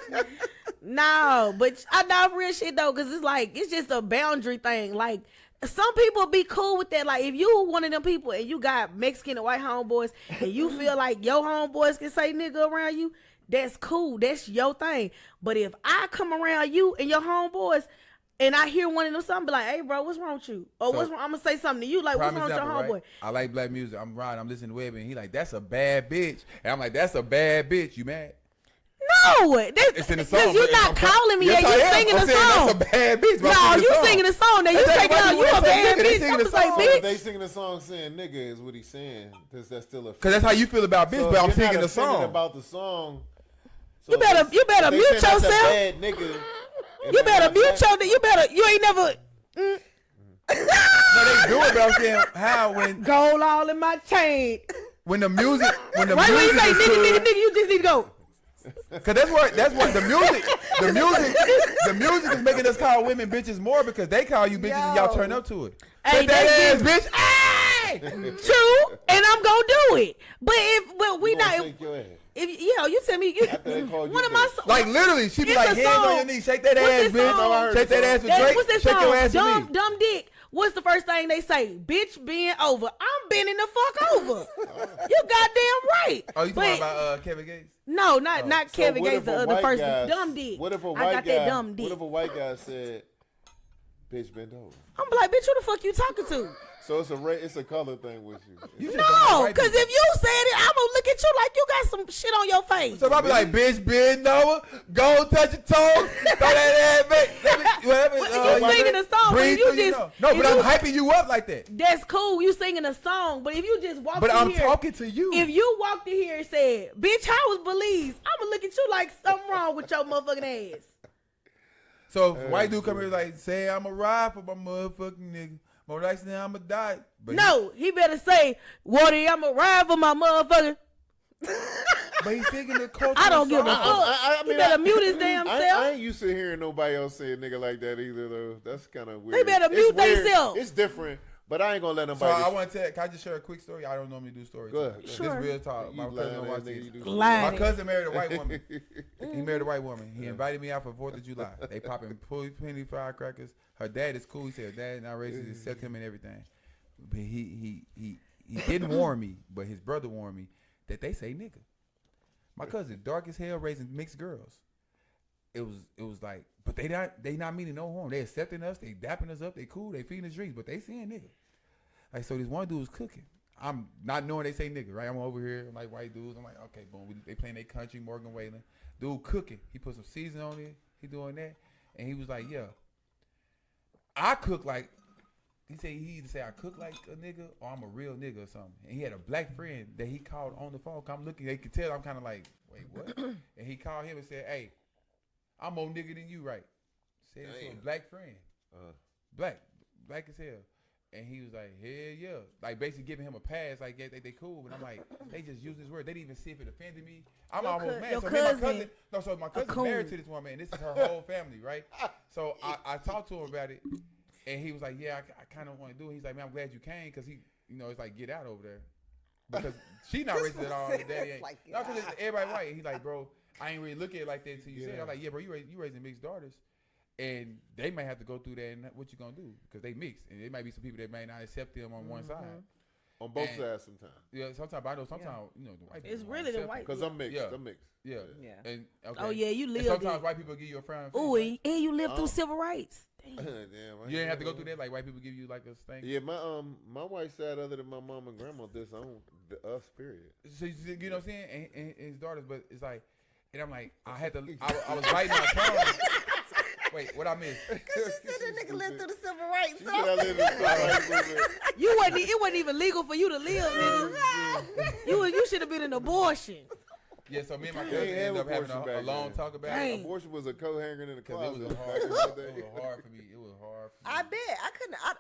No, but I know for real shit though, cause it's like it's just a boundary thing. Like some people be cool with that. Like if you one of them people and you got Mexican and white homeboys and you feel like your homeboys can say nigga around you, that's cool. That's your thing. But if I come around you and your homeboys and I hear one of them something, be like, hey bro, what's wrong with you? Or So, what's wrong? I'm gonna say something to you like, what's Prime wrong with your example, homeboy? right? I like black music. I'm riding. I'm listening to Web, and he like, that's a bad bitch. And I'm like, that's a bad bitch. You mad? No, It's in the song. because you're but not I'm- calling me. Yes, Yeah, I you am. singing I'm the saying song. That's a bad bitch. but No, I'm you singing the song. Now you That's take it out. exactly You a what I'm saying, bad nigga. They bitch. singing I'm the just like, song. bitch. They singing the song saying nigga is what he's saying. That's still a. Because that's how you feel about bitch, So but if I'm you're not singing the offended song. about the song. You better if they mute saying that's a yourself. bad nigga, You better mute your. You ain't never No, they do it, but I'm saying how when gold all in my chain. when the music Right when you say is nigga, good, nigga, you just need to go. cause that's what the music is making us call women bitches more because they call you bitches and y'all turn up to it. Hey, Take that ass, that's bitch. Hey! True, and I'm gonna do it. But we You gonna not. shake your ass. You tell me After they call you one of my bitch. Like literally, she be It's like, a hands on song. your knees, shake that What's ass, this song? bitch. No, I heard Shake the that song. ass with Drake. What's that Shake song? your ass with me. Dumb dick. What's the first thing they say? Bitch bend over. I'm bending the fuck over. You goddamn right. Oh, you But- talking about Kevin Gates? No, not So Kevin what Gates. if The a other white person. guy- Dumb dick. What if a I white got guy? that dumb dick. What if a white guy said, "Bitch, bend over"? I'm like, bitch, who the fuck you talking to? So it's a color thing with you. You just No, don't like because white if you said it, I'm gonna look at you like you got some shit on your face. people. So I be like, bitch, bend over, go touch your toe, throw that ass back. Whatever. You singing a song, but breathe if you through your just nose. No, if but I'm you- hyping you up like that. That's cool. You singing a song, but if you just walked But in I'm here, talking to you. if you walked in here and said, "Bitch, how was Belize?" I'm gonna look at you like something wrong with your motherfucking ass. So if white dude come here like, say I'm a ride for my motherfucking nigga. More likely than I'm a die. But No, he better say, "Woody, I'm a ride for my motherfucker." but he's thinking the culture. I don't give a song. fuck. He better mute his damn I self. ain't used to hearing nobody else say a nigga like that either, though. That's kind of weird. They better It's mute weird. theyself. It's different, but I ain't gonna let So nobody. I want to tell. Can I just share a quick story? I don't normally do stories. Go ahead. Sure. This real talk. My You cousin lying don't ass watch nigga, this. you do. Lying. My cousin married a white woman. He married a white woman. He invited me out for 4th of July. They popping penny firecrackers. Her dad is cool. He said, "Dad not racist. Accept him and everything." But he didn't warn me, but his brother warned me that they say nigga. My cousin, dark as hell, raising mixed girls. It was like, but they not meaning no harm. They accepting us. They dapping us up. They cool. They feeding us drinks, but they saying nigga. Like, so this one dude was cooking. I'm not knowing they say nigga, right? I'm over here, I'm like white dudes. I'm like, okay, boom. They playing their country, Morgan Wallen. Dude cooking. He put some seasoning on it. He doing that. And he was like, yeah. I cook like, he said he either say I cook like a nigga or I'm a real nigga or something. And he had a black friend that he called on the phone. I'm looking, they could tell I'm kind of like, wait, what? And he called him and said, hey, I'm more nigga than you, right? Said it to a black friend. Black as hell. And he was like, hell yeah. Like basically giving him a pass, like they cool. But I'm like, they just use this word. They didn't even see if it offended me. I'm almost mad. your So me and my cousin, cousin, so my cousin coon. married to this woman, and this is her whole family, right? So I talked to him about it, and he was like, yeah, I kind of want to do it. He's like, man, I'm glad you came, because he, it's like, get out over there. Because she not racist at all. Daddy ain't. Like, No, because everybody white. He's like, bro, I ain't really look at it like that until you say it. I'm like, yeah, bro, you raising mixed daughters. And they might have to go through that, and what you gonna do? Because they mixed, and there might be some people that may not accept them on one side. on both And- sides sometimes. Yeah, sometimes I know. Sometimes the white. It's people really don't the accept white. Cause I'm mixed. Yeah. I'm mixed. it. Yeah, Yeah. And okay. Oh yeah, you And lived sometimes it. white people give you a frown. Ooh, and you lived Oh. through civil rights. Damn. Damn, You ain't have to go through that. Like white people give you like a stank. Yeah, my white side, other than my mom and grandma, disowned us. Period. So you know what I'm saying? And his daughters, but it's like, and I'm like, I had to. I was biting my tongue. Wait, what I missed? She said that nigga lived through the civil rights. She said I lived in the civil rights movement. It wasn't even legal for you to live, nigga. You should have been an abortion. Yeah, so me and my They cousin ain't ended have up having abortion a back long then. talk about Dang. it. Abortion was a coat hanger in the Because closet. it was back in the hard. day. It was hard for me. It was hard for me. I bet I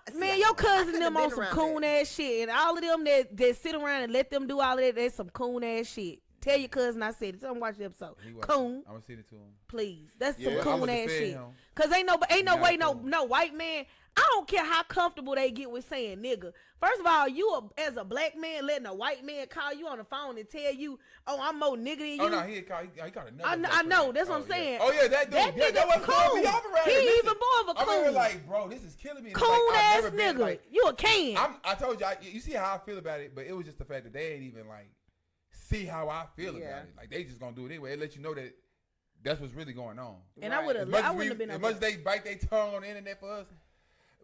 couldn't. Man, your cousin couldn't them have on been some around coon that. ass shit, and all of them that sit around and let them do all of that, that's some coon ass shit. Tell your cousin I said it. Tell him watch the episode. He was- Coon, I'm gonna send it to him. please. That's Yeah, some I coon would've ass fed shit. him. Cause ain't no not way a coon. no white man. I don't care how comfortable they get with saying nigga. First of all, as a black man letting a white man call you on the phone and tell you, oh, I'm more nigga than you. Oh no, he caught another. I black know, friend. that's what I'm Oh, saying. Yeah. Oh yeah, that dude. That yeah, nigga that was throwing coon. me off around He here. even more of a I'm over here coon. like, bro, this is killing me. And it's Coon like, I've ass never been, nigga. like, You a can. I told you, you see how I feel about it, but it was just the fact that they ain't even like see how I feel Yeah. about it. Like they just gonna do it anyway. It let you know that that's what's really going on. And I Right. would As have much I as, wouldn't have been as over much as they bite their tongue on the internet for us,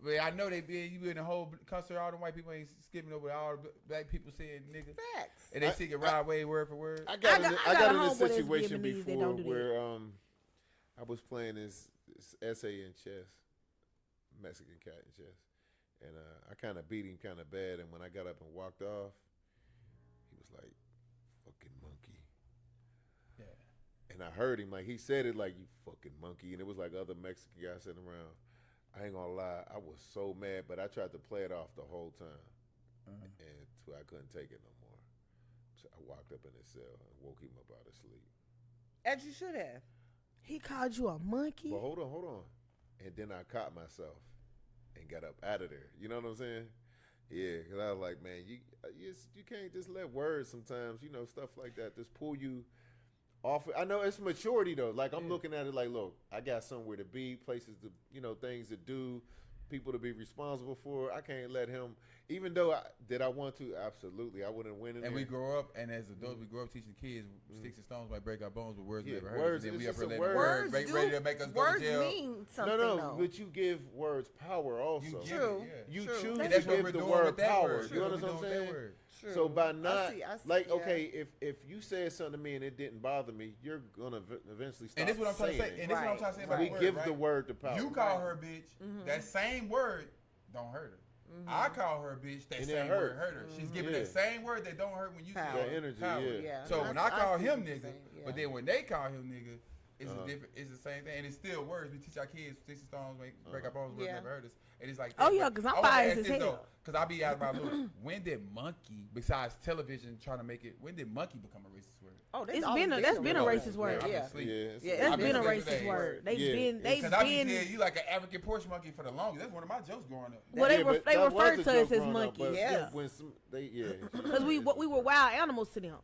but I know they in the whole concert. All the white people ain't skipping over all the black people saying nigga, Facts. and they sing it right away word for word. I got in I got a a homeboy that's situation Vietnamese, they before don't do that. where I was playing this essay in chess, Mexican cat in chess, and I kind of beat him kind of bad. And when I got up and walked off, he was like, "Fucking monkey." Yeah. And I heard him like he said it like, "You fucking monkey," and it was like other Mexican guys sitting around. I ain't gonna lie, I was so mad, but I tried to play it off the whole time, and I couldn't take it no more. I walked up in his cell and woke him up out of sleep. As you should have. He called you a monkey. But hold on. And then I caught myself and got up out of there. You know what I'm saying? Yeah, because I was like, man, you can't just let words sometimes, stuff like that, just pull you off. I know it's maturity, though. Like, I'm looking at it like, look, I got somewhere to be, places to, things to do, people to be responsible for. I can't let him, even though I want to, absolutely, I wouldn't win in there. And we grow up, and as adults, we grow up teaching kids, sticks and stones might break our bones, but words never hurt words, us. And it's we up just here a letting word. words ready to make us go to jail. Words mean something, No, though. but you give words power also. True. You True. choose And that's to what give we're the doing word with that power. word. You That's understand what what we're I'm doing with that saying? word. True. So by I not, see, like, yeah. okay, if you said something to me and it didn't bother me, you're gonna eventually stop. And this is what I'm trying to say. saying And it. this is what I'm trying to say about We word, give right? the word the power. You call her bitch, that same word don't hurt her. I call her bitch, that And it same word hurts. hurt her. She's giving Yeah. that same word that don't hurt when you say Power. it. That energy, Power. yeah. So I- when I I call see him what you're nigga, saying, yeah. but then when they call him nigga, it's a different. It's the same thing, and it's still words. We teach our kids, sticks and stones break our bones, words Yeah. never hurt us. And it's like, Oh, yeah, 'cause I'm biased as hell. Because I be out of my loop. When did monkey, besides television, trying to make it? When did monkey become a racist word? Oh, That's been a racist word. I've been Yeah. asleep. Yeah, That's been a asleep racist today. word. They've Yeah. been Because I be saying you like an African porch monkey for the longest. That's one of my jokes growing up. Well, they but they that was referred a to joke us as growing up, monkeys. but Yeah. When Because we were wild animals to them.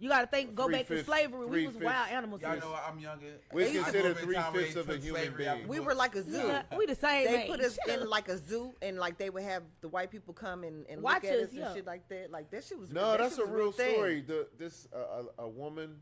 You got to think, go back to Three-fifths- slavery. We was three-fifths. wild animals. Y'all to know them. I'm younger. We I grew up consider in a time where they 3/5 of a took human slavery out being. the We book. were like a zoo. Yeah, we the same They age. put us in like a zoo, and like they would have the white people come and Watch look at us, us yeah. and shit like that. Like that shit was No, that that's shit a was real thing. story. A woman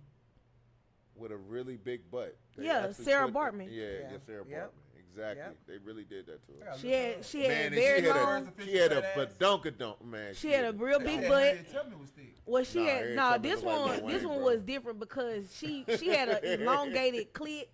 with a really big butt. They Yeah, actually Sarah put- Bartman. Yeah, Sarah Yep. Bartman. Exactly. Yep. They really did that to her. Yeah, She had Man, and very she had long. she had a badunkadunk, man. She had a real big That butt. shit tell me it was thick. Well, she Nah, had every no. time it This look like one, Lil this Wayne, one bro. was different because she had an elongated clit.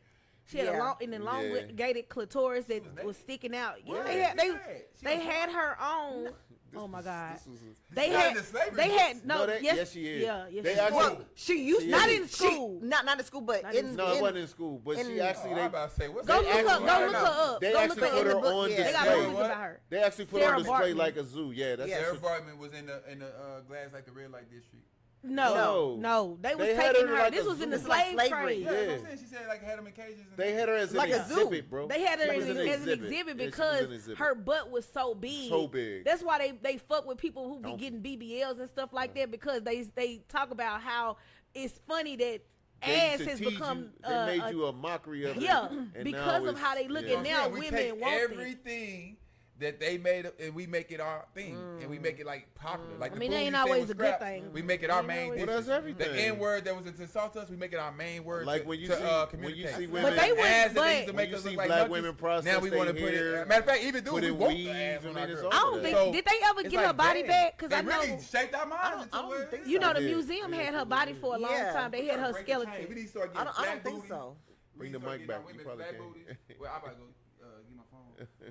She had Yeah. an elongated clitoris that was sticking out. Yeah, Yeah. they had her on. Oh my God. This was They Not in had the slavery they had books. no. yes, Yes, she is. Yeah, yes, They she actually- is. Well, she used She not is. in school, not in school, but Not in in school. No, it wasn't in school, but she in- actually Oh, I'm about to say, what's Go that? look actually- up. Go look her up. They Go actually look put her her in the book, on yeah. They got display. movies about her. They actually put her Sarah on display Bartman. like a zoo. Yeah, that's Sarah actually- Bartman was in the glass like the red light district. No. They was They had taking her her. like This a was in the zoo. Like slave slavery. trade. Yeah, that's what Yeah. I'm saying. She said like had them in cages. And They had her as Like an a zoo. exhibit, bro. They had her She as was an Yeah, exhibit she was an because exhibit. her butt was so big. So big. That's why they fuck with people who be Don't- getting BBLs and stuff like that because they talk about how it's funny that They ass used to has tease become you. They made you a mockery of it. yeah, and because now of how they look yeah. at now we women take want it. everything that they made and we make it our thing and we make it like popular. Like I the mean, food that ain't you said always was a good scraps, thing. We make it That our ain't main always- dish. Well, that's everything. The N word that was to insult us, we make it our main word. Like to, when you to, see communicate. women, But they would- ass that but- they used to when make you us see look like black monkeys, women process now we want to their put hair, it. Matter of fact, even do put we in want weaves. the ass I on mean, our it's girls. I don't So- think did they ever It's get like, her body damn, back? Because they I know really shaped our minds into I don't what it think is. you know I the did. museum had her body for a long Yeah. time. They had her Break the chain. We skeleton. need to start I getting don't think so. Bring the start mic getting our back. You women probably flat can. booties. Well, I'm about to go get my phone.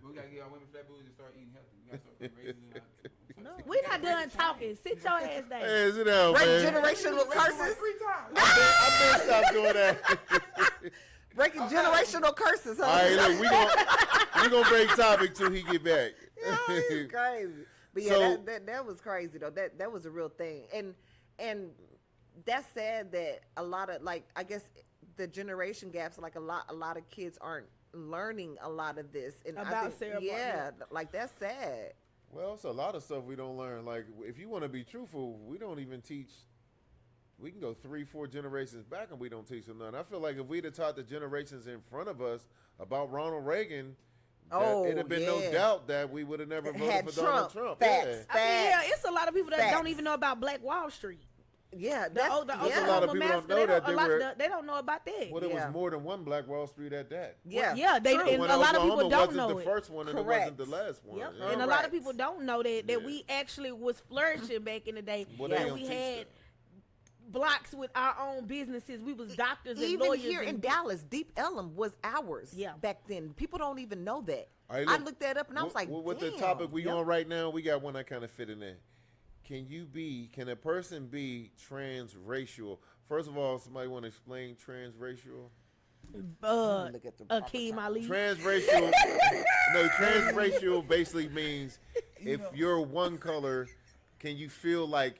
We gotta get our women flat booties and start eating healthy. We gotta start putting raisins in our. We're not done talking. Sit your ass down. Hey, sit down, Break man. generational curses. 3 times. I've been stopped doing that. Breaking generational curses, huh? All right, look, we gonna break topic till he get back. Yeah, it's crazy. But yeah, So- that was crazy though. That was a real thing, and that's sad that a lot of like I guess the generation gaps. Like a lot of kids aren't learning a lot of this. And I About think, Sarah yeah, like that's sad. Well, it's a lot of stuff we don't learn. Like, if you want to be truthful, we don't even teach. We can go 3-4 generations back and we don't teach them none. I feel like if we'd have taught the generations in front of us about Ronald Reagan, Oh, it'd have been no yeah. doubt that we would have never voted Had for Donald Trump. Trump. Facts. Yeah. I mean, yeah, Facts. it's a lot of people that Facts. don't even know about Black Wall Street. Yeah, The that's Oklahoma That's a lot of people don't massacre, know that they don't know about that. Well, there Yeah. was more than one Black Wall Street at that. yeah, yeah, they true. and When a lot of Oklahoma people don't wasn't know the it. first one and it Correct. wasn't the last one. Yep. Yeah. And a lot of Correct. people don't know that Yeah. we actually was flourishing back in the day. Well, they that don't we teach had that. blocks with our own businesses. We was doctors and Even lawyers. here and in Dallas, Deep Ellum was ours. Yeah. back then, people don't even know that. All right, I look, looked that up and I was like, with damn. the topic we Yep. on right now, we got one that kind of fit in there. Can a person be transracial? First of all, somebody want to explain transracial? Look at the proper Akeem time. Ali. Transracial, no, transracial basically means if you're one color, can you feel like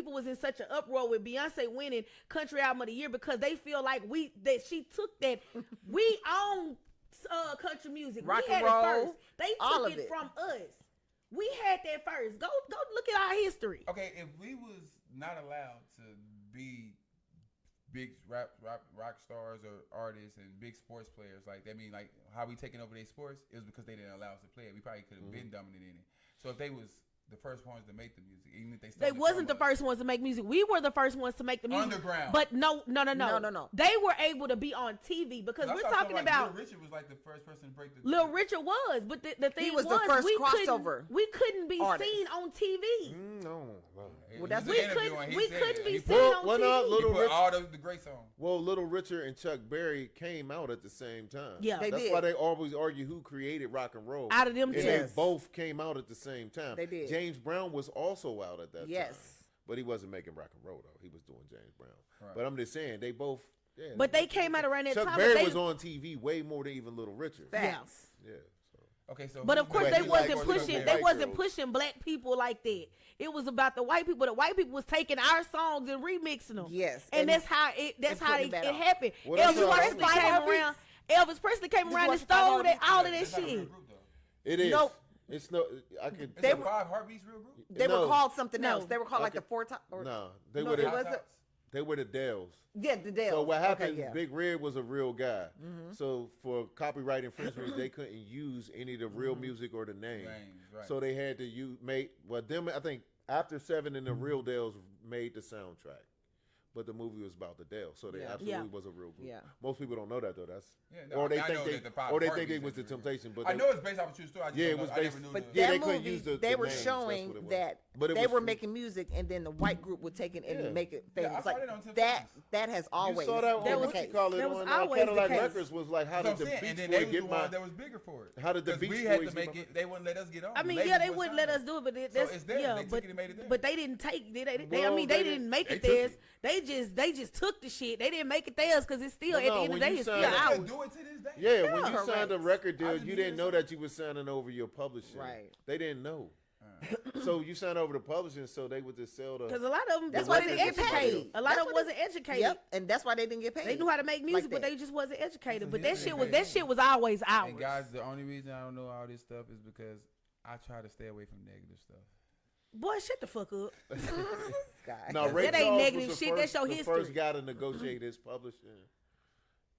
people was in such an uproar with Beyonce winning Country Album of the Year because they feel like that she took that. We own country music. Rock we and had roll, it first. They all took of it it from us. We had that first. Go look at our history. Okay, if we was not allowed to be big rock stars or artists and big sports players, like that mean like how we taking over their sports, it was because they didn't allow us to play it. We probably could have been dominant in it. So if they was the first ones to make the music, even if they wasn't the first ones to make music. We were the first ones to make the music. Underground. But no. They were able to be on TV because we're talking about. Little Richard was like the first person to break the. Little Richard was, but the thing he was the first crossover. We couldn't be artist. seen on TV. No. Well, that's we couldn't be seen on Well, TV. no, Little Richard, all the great songs. well, Little Richard and Chuck Berry came out at the same time. Yeah. They that's did. why they always argue who created rock and roll. Out of them and two. they both came out at the same time. They did. James Brown was also out at that time. Yes. But he wasn't making rock and roll though. He was doing James Brown. Right. But I'm just saying they both. Yeah, But they came out around that Chuck time. Berry they, was on TV way more than even Little Richard. Facts. Yeah. So. Okay, so But of course But they he wasn't likes pushing. white They wasn't girls. pushing black people like that. It was about the white people. The white people was taking our songs and remixing them. Yes, and and- that's how it. That's and how putting it that out. happened. Well, that's Elvis what I Presley was- came Five around. Elvis Presley came around and watch stole Five that all of that that's not a real shit. group, though. It is. Nope. It's no. I could. It's a Five Heartbeats real group. They No. were called something No. else. They were called like Okay. the Four Top. No, they No, were it the. wasn't. They were the Dells. Yeah, the Dale. So what happened? Okay, yeah. Big Red was a real guy. So for copyright infringement, they couldn't use any of the real music or the name. Names, right. So they had to them. I think after 7 and the real Dells made the soundtrack. But the movie was about the Dells, so they Yeah. absolutely Yeah. was a real group. Yeah. Most people don't know that though. That's Yeah, no, or they I think know they that the Five or they think Heartbeats it was the is real. Temptation. But I know it's based off a true story. I just Yeah, don't it know. was I based. never knew But the- Yeah, that they couldn't movie, use the they were names. That's showing what it was. that But it they was were true. making music, and then the white group would take it and Yeah. make it Yeah, I famous. saw like that on that. Temptations. That has always You saw that been on the what you case. call it That was on always Cadillac the case. Records was like how That's did what I'm the saying. And Beach then they Boy was get the one my that was bigger for it. How did the 'Cause Beach we had Boys to get make my- it. They wouldn't let us get on. I mean, The yeah, they label wouldn't was let us signing. do it, but So that's it's theirs. yeah, They took but it and made it theirs. but they didn't take. They Well, they didn't make they it took theirs. it. They just took the shit. They didn't make it theirs because it's still Well, at the no, end of the when day you it's still signed- They ours. could do it to this day. Yeah, when you Correct. signed a record I deal, just you knew didn't that know was that you were signing over your publishing. Right. They didn't know. So you signed over the publishing, so they would just sell the. Because a lot of them That's wasn't why they didn't get educated. paid. A lot That's of them what wasn't educated. Yep, and that's why they didn't get paid. They knew how to make music, Like but that. they just wasn't educated. So But here's that the shit thing. was always ours. And guys, the only reason I don't know all this stuff is because I try to stay away from negative stuff. Boy, shut the fuck up. Guy. No, Ray That ain't Charles negative was the shit, that's first, your the history. first guy to negotiate his publishing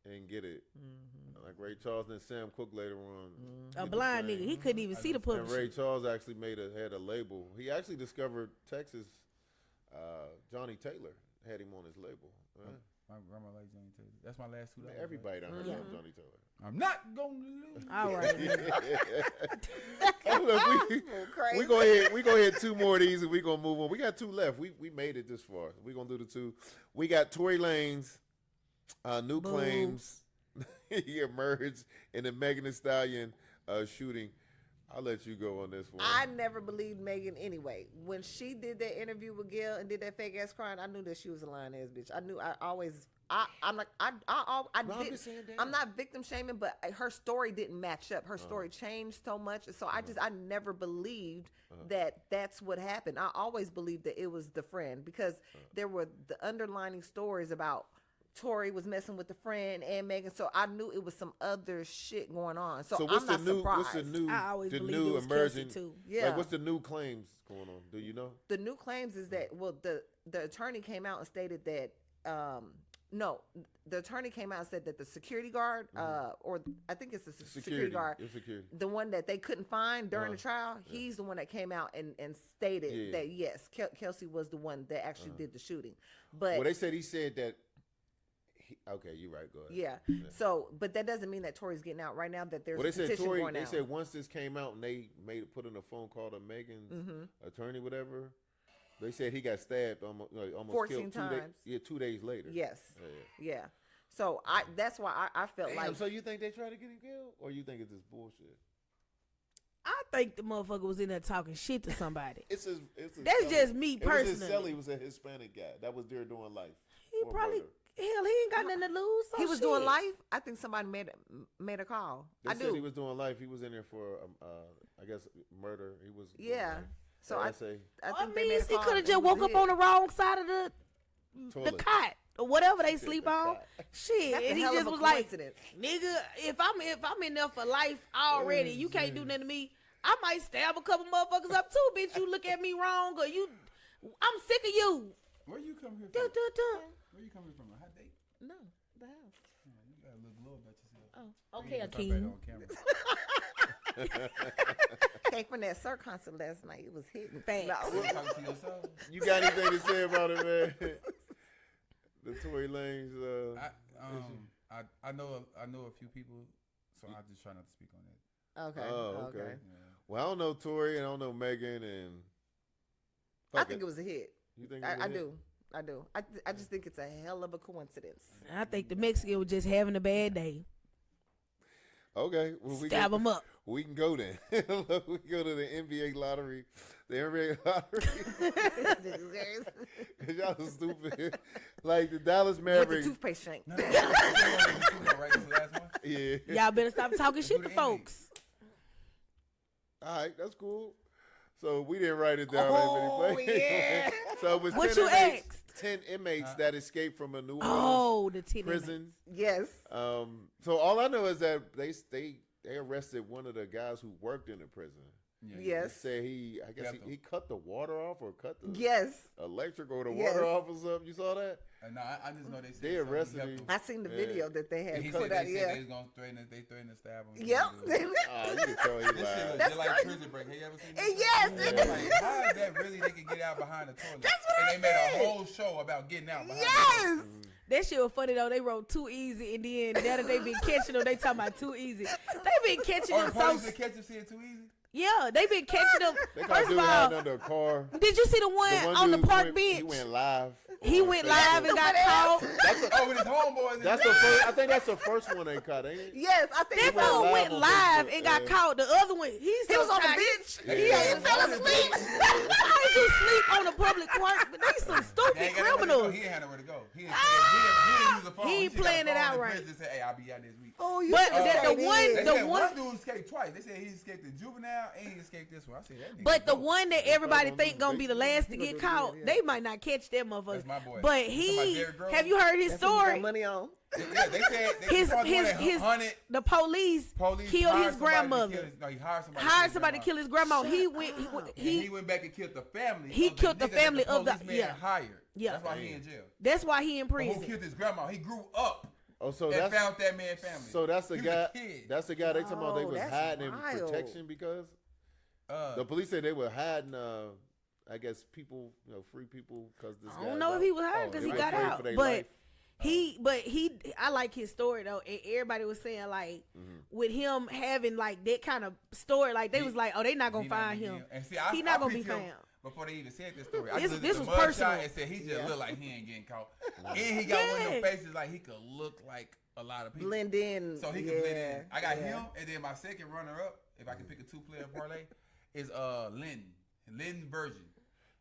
and get it. Like Ray Charles and Sam Cooke later on. A did the blind same. nigga, he couldn't even see the And publishing. Ray Charles actually had a label. He actually discovered Texas. Johnny Taylor had him on his label. My grandma likes Johnny Taylor. That's my last $2. Everybody done heard of Johnny Taylor. I'm not gonna lose. All right. Hey, look, Crazy. we go ahead 2 more of these and we gonna move on. We got 2 left. We made it this far. We gonna do the 2. We got Tory Lanez, new claims he emerged in the Megan Thee Stallion shooting. I'll let you go on this one. I never believed Megan anyway. When she did that interview with Gail and did that fake ass crying, I knew that she was a lying ass bitch. I knew. I'm just saying that. I'm not victim shaming, but her story didn't match up. Her story changed so much, so I never believed that that's what happened. I always believed that it was the friend because there were the underlining stories about Tory was messing with the friend and Megan, so I knew it was some other shit going on. So what's I'm not the new? surprised. What's the new? I always the believed new it was emerging. Kelsey, too. Yeah. Like, what's the new claims going on? Do you know? The new claims is that the attorney came out and stated that no, the attorney came out and said that the security guard or I think it's the security guard, It's security. the one that they couldn't find during the trial, he's the one that came out and stated that yes, Kelsey was the one that actually did the shooting. But Well, he said that. Okay, you're right. Go ahead. yeah. So, but that doesn't mean that Tory's getting out right now. That there's Well, they a said petition Tory. going They out. said once this came out and they put in a phone call to Megan's attorney, whatever. They said he got stabbed almost 14 killed 2 days. times. Yeah, 2 days later. Yes. Yeah. Yeah. So that's why I felt Damn, like so you think they tried to get him killed, or you think it's just bullshit? I think the motherfucker was in there talking shit to somebody. It's his That's just me It was his personally. celly. He was a Hispanic guy that was there doing life. He for probably murder. hell, he ain't got nothing to lose. So he was shit. doing life. I think somebody made a call. They I said do. he was doing life. He was in there for I guess murder. He was doing Yeah. life. So I say think I they mean, made a he call could have and just was woke up hit. on the wrong side of the Toilet. cot or whatever they sleep the on. cot. Shit, That's a and he hell of just a was like, coincidence. "Nigga, if I'm in there for life already, you can't do nothing to me. I might stab a couple motherfuckers up too, bitch. You look at me wrong or you. I'm sick of you. Where you come here from? Dun, dun, dun. Where you coming from? A hot date? No, the house. You got a little glow about yourself. Oh, okay, You Akeem. on camera. Came from that Sir concert last night. It was hitting. Thanks. You talking to yourself? You got anything to say about it, man? The Tory Lanez. I know a few people, so I just try not to speak on that. Okay. Oh, okay. Okay. Yeah. Well, I don't know Tory and I don't know Megan and. I think it was a hit. You think? It was a I hit? do. I do. I just think it's a hell of a coincidence. I think the Mexican was just having a bad day. Okay. Well, Stab him up. We can go then. We can go to the NBA lottery. The NBA lottery. Because y'all are stupid. Like the Dallas With the Mavericks. toothpaste shank. Right, this is the last one? Yeah. Y'all better stop talking shit Who to the folks. All right. That's cool. So we didn't write it down. Oh, that many yeah. places. So it was What 10 you inmates, asked? 10 inmates that escaped from a New Orleans Oh, the titty. prison. Yes. So all I know is that they arrested one of the guys who worked in the prison. Yeah, They Yes. said I guess he cut the water off or cut the Yes. electric or the Yes. water off or something. You saw that? No, I just know they said They something arrested helped him. him. I seen the Yeah. video that they had He put said out. they Yeah. was gonna threaten to stab him. Yep. You can tell he This shit lied. look That's just like crazy. Prison Break. Have you ever seen And this? yes. Yeah, like, how is that really? They can get out behind the toilet. That's what and I they made said. a whole show about getting out behind Yes. That shit was funny though. They wrote too easy, and then now that they been catching them, they talking about too easy. They been catching the toilet. Or them the so. police that catch him saying too easy? Yeah, they been catching them. They caught First dude of hiding all, under a car. did you see the one on the dude park went, bench? He went live. He went live and got caught. Oh, with his homeboys. That's the first. I think that's the first one they caught, ain't it? Yes. I think That it was. fool live went on live Facebook, and got yeah. caught. The other one, He was on the bench. Yeah. He fell asleep. How did you sleep on the public park? They some stupid criminals. He ain't had nowhere to go. He didn't use a phone. He ain't just got playing it a phone out in right. prison and said, "Hey, I'll be out this week." Oh, you But should've the stayed one- in. They the said one- one dude escaped twice. They said he escaped the juvenile and he escaped this one. I said that. Nigga But the dope. one that everybody on think the gonna be the last to gonna get do it caught, again, yeah. they might not catch that motherfucker. That's my boy. But Somebody he, Derrick Rose? have you heard his That's what you got story? money on. Yeah, they said they His caught one that his hunted. the police Police killed hired his somebody to grandmother. kill his- No, he hired somebody. Hired somebody to kill his grandma. He And he went back and killed the family. He of killed the nigga family that of the- policeman yeah. hired. Yeah. That's why he in jail. That's why he in But who prison. killed his grandma? He grew up Oh, so and that's found that man family. so that's the He was guy. a kid. That's the guy they talking about. They Oh, was that's hiding in wild. protection because Uh, the police said they were hiding. I guess people, free people, because this. I don't know if he was hired because he got out, but I like his story though, and everybody was saying like with him having like that kind of story, like they was like, oh, they not gonna find him. And see, He not gonna be picked him found. Before they even said this story, This- I just this looked was at the personal. mugshot and said he just looked like he ain't getting caught, and he got one of them faces like he could look like a lot of people. Blend in. So he can blend in. I got him, and then my second runner up, if I can pick a 2-player parlay, is Lynn Virgin.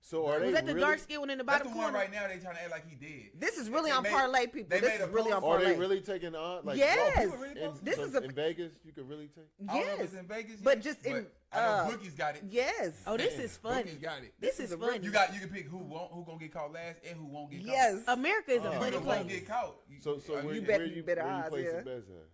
So are they Was that the really, dark skin one in the That's bottom the one corner? right now. They trying to act like he did. This is really They on made- parlay, people. they This made is a really on post- Are parlay. they really taking on? Like, Yes. people really post- This is a in Vegas. You could really take. I don't know if yes. it's in Vegas yet, But just in, I know Bookie's got it. Yes. Oh, this is funny. Bookie's got it. This is a funny. You can pick who gonna get caught last and who won't get caught. Yes. America is a If funny you won't place. get caught. So where You you, bet- where you you, better where you odds, place yeah. the bets at?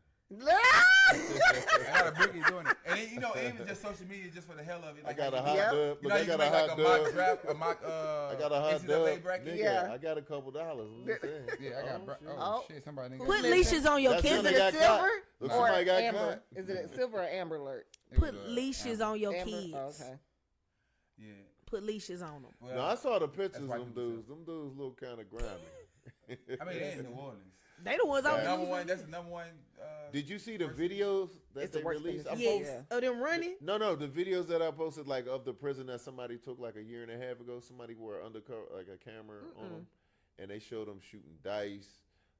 I got a bookie doing it, and then, even just social media, just for the hell of it. I Like got a how hot you- Yep. dub. You Look, know, I you got can a make hot like a mock dub. draft, a mock I got a hot NCAA dub. bracket. Nigga, Yeah. I got a couple dollars. What you saying? Yeah, I got. shit. Oh shit, somebody. Put leashes on your That's kids. him Is that it a got caught. silver Look, or somebody got amber? caught. Is it a silver or amber alert? Put leashes on your Amber? kids. Oh, okay. Yeah. Put leashes on them. Well, No, I saw the pictures of white them people dudes. Them dudes look kind of grimy. I mean, they in New Orleans. They the ones I Number was one. That's the number one. Did you see the videos that It's the they worst thing released? to I see. Yes. posted- Yeah. Of them running. No, the videos that I posted, like of the prison that somebody took like a year and a half ago. Somebody wore undercover, like a camera on them, and they showed them shooting dice,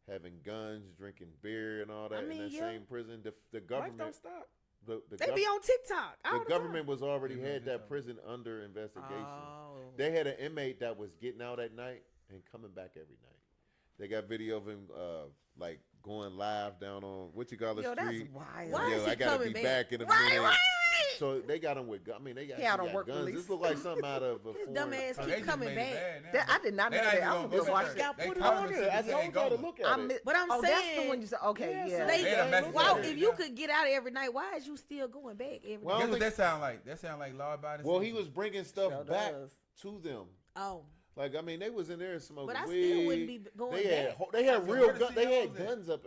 having guns, drinking beer, and all that mean, in that yeah. same prison. The Life government, don't stop. the They be on TikTok. all the the government time. was already They had be that on prison under investigation. Oh. They had an inmate that was getting out at night and coming back every night. They got video of him like going live down on what you call the Yo, that's street. wild. Why Yo, is he I gotta coming be back? back in a Right, minute. right, So they got him with. I mean, they got, He out on got work guns. release. This look like something out of a His foreign dumb ass country. They keep just coming made it back. bad now. That, I did not know They not that. even I'm gonna gonna go watch back. that. They Put it calling on the there. shit I that told ain't y'all to going. look at it. But I'm Oh, saying, that's the one you said. Okay, Yeah, yeah. so They, They done messed wow, it up. if you could get out every night, why is you still going back every Well, night? Guess what that sound like? That sound like law abiding. Well, he citizen. was bringing stuff Sure back does. to them. Oh, Like, I mean, they was in there smoking But I weed. still wouldn't be going they had, back. They had So real where the guns. They had CEOs at? guns up.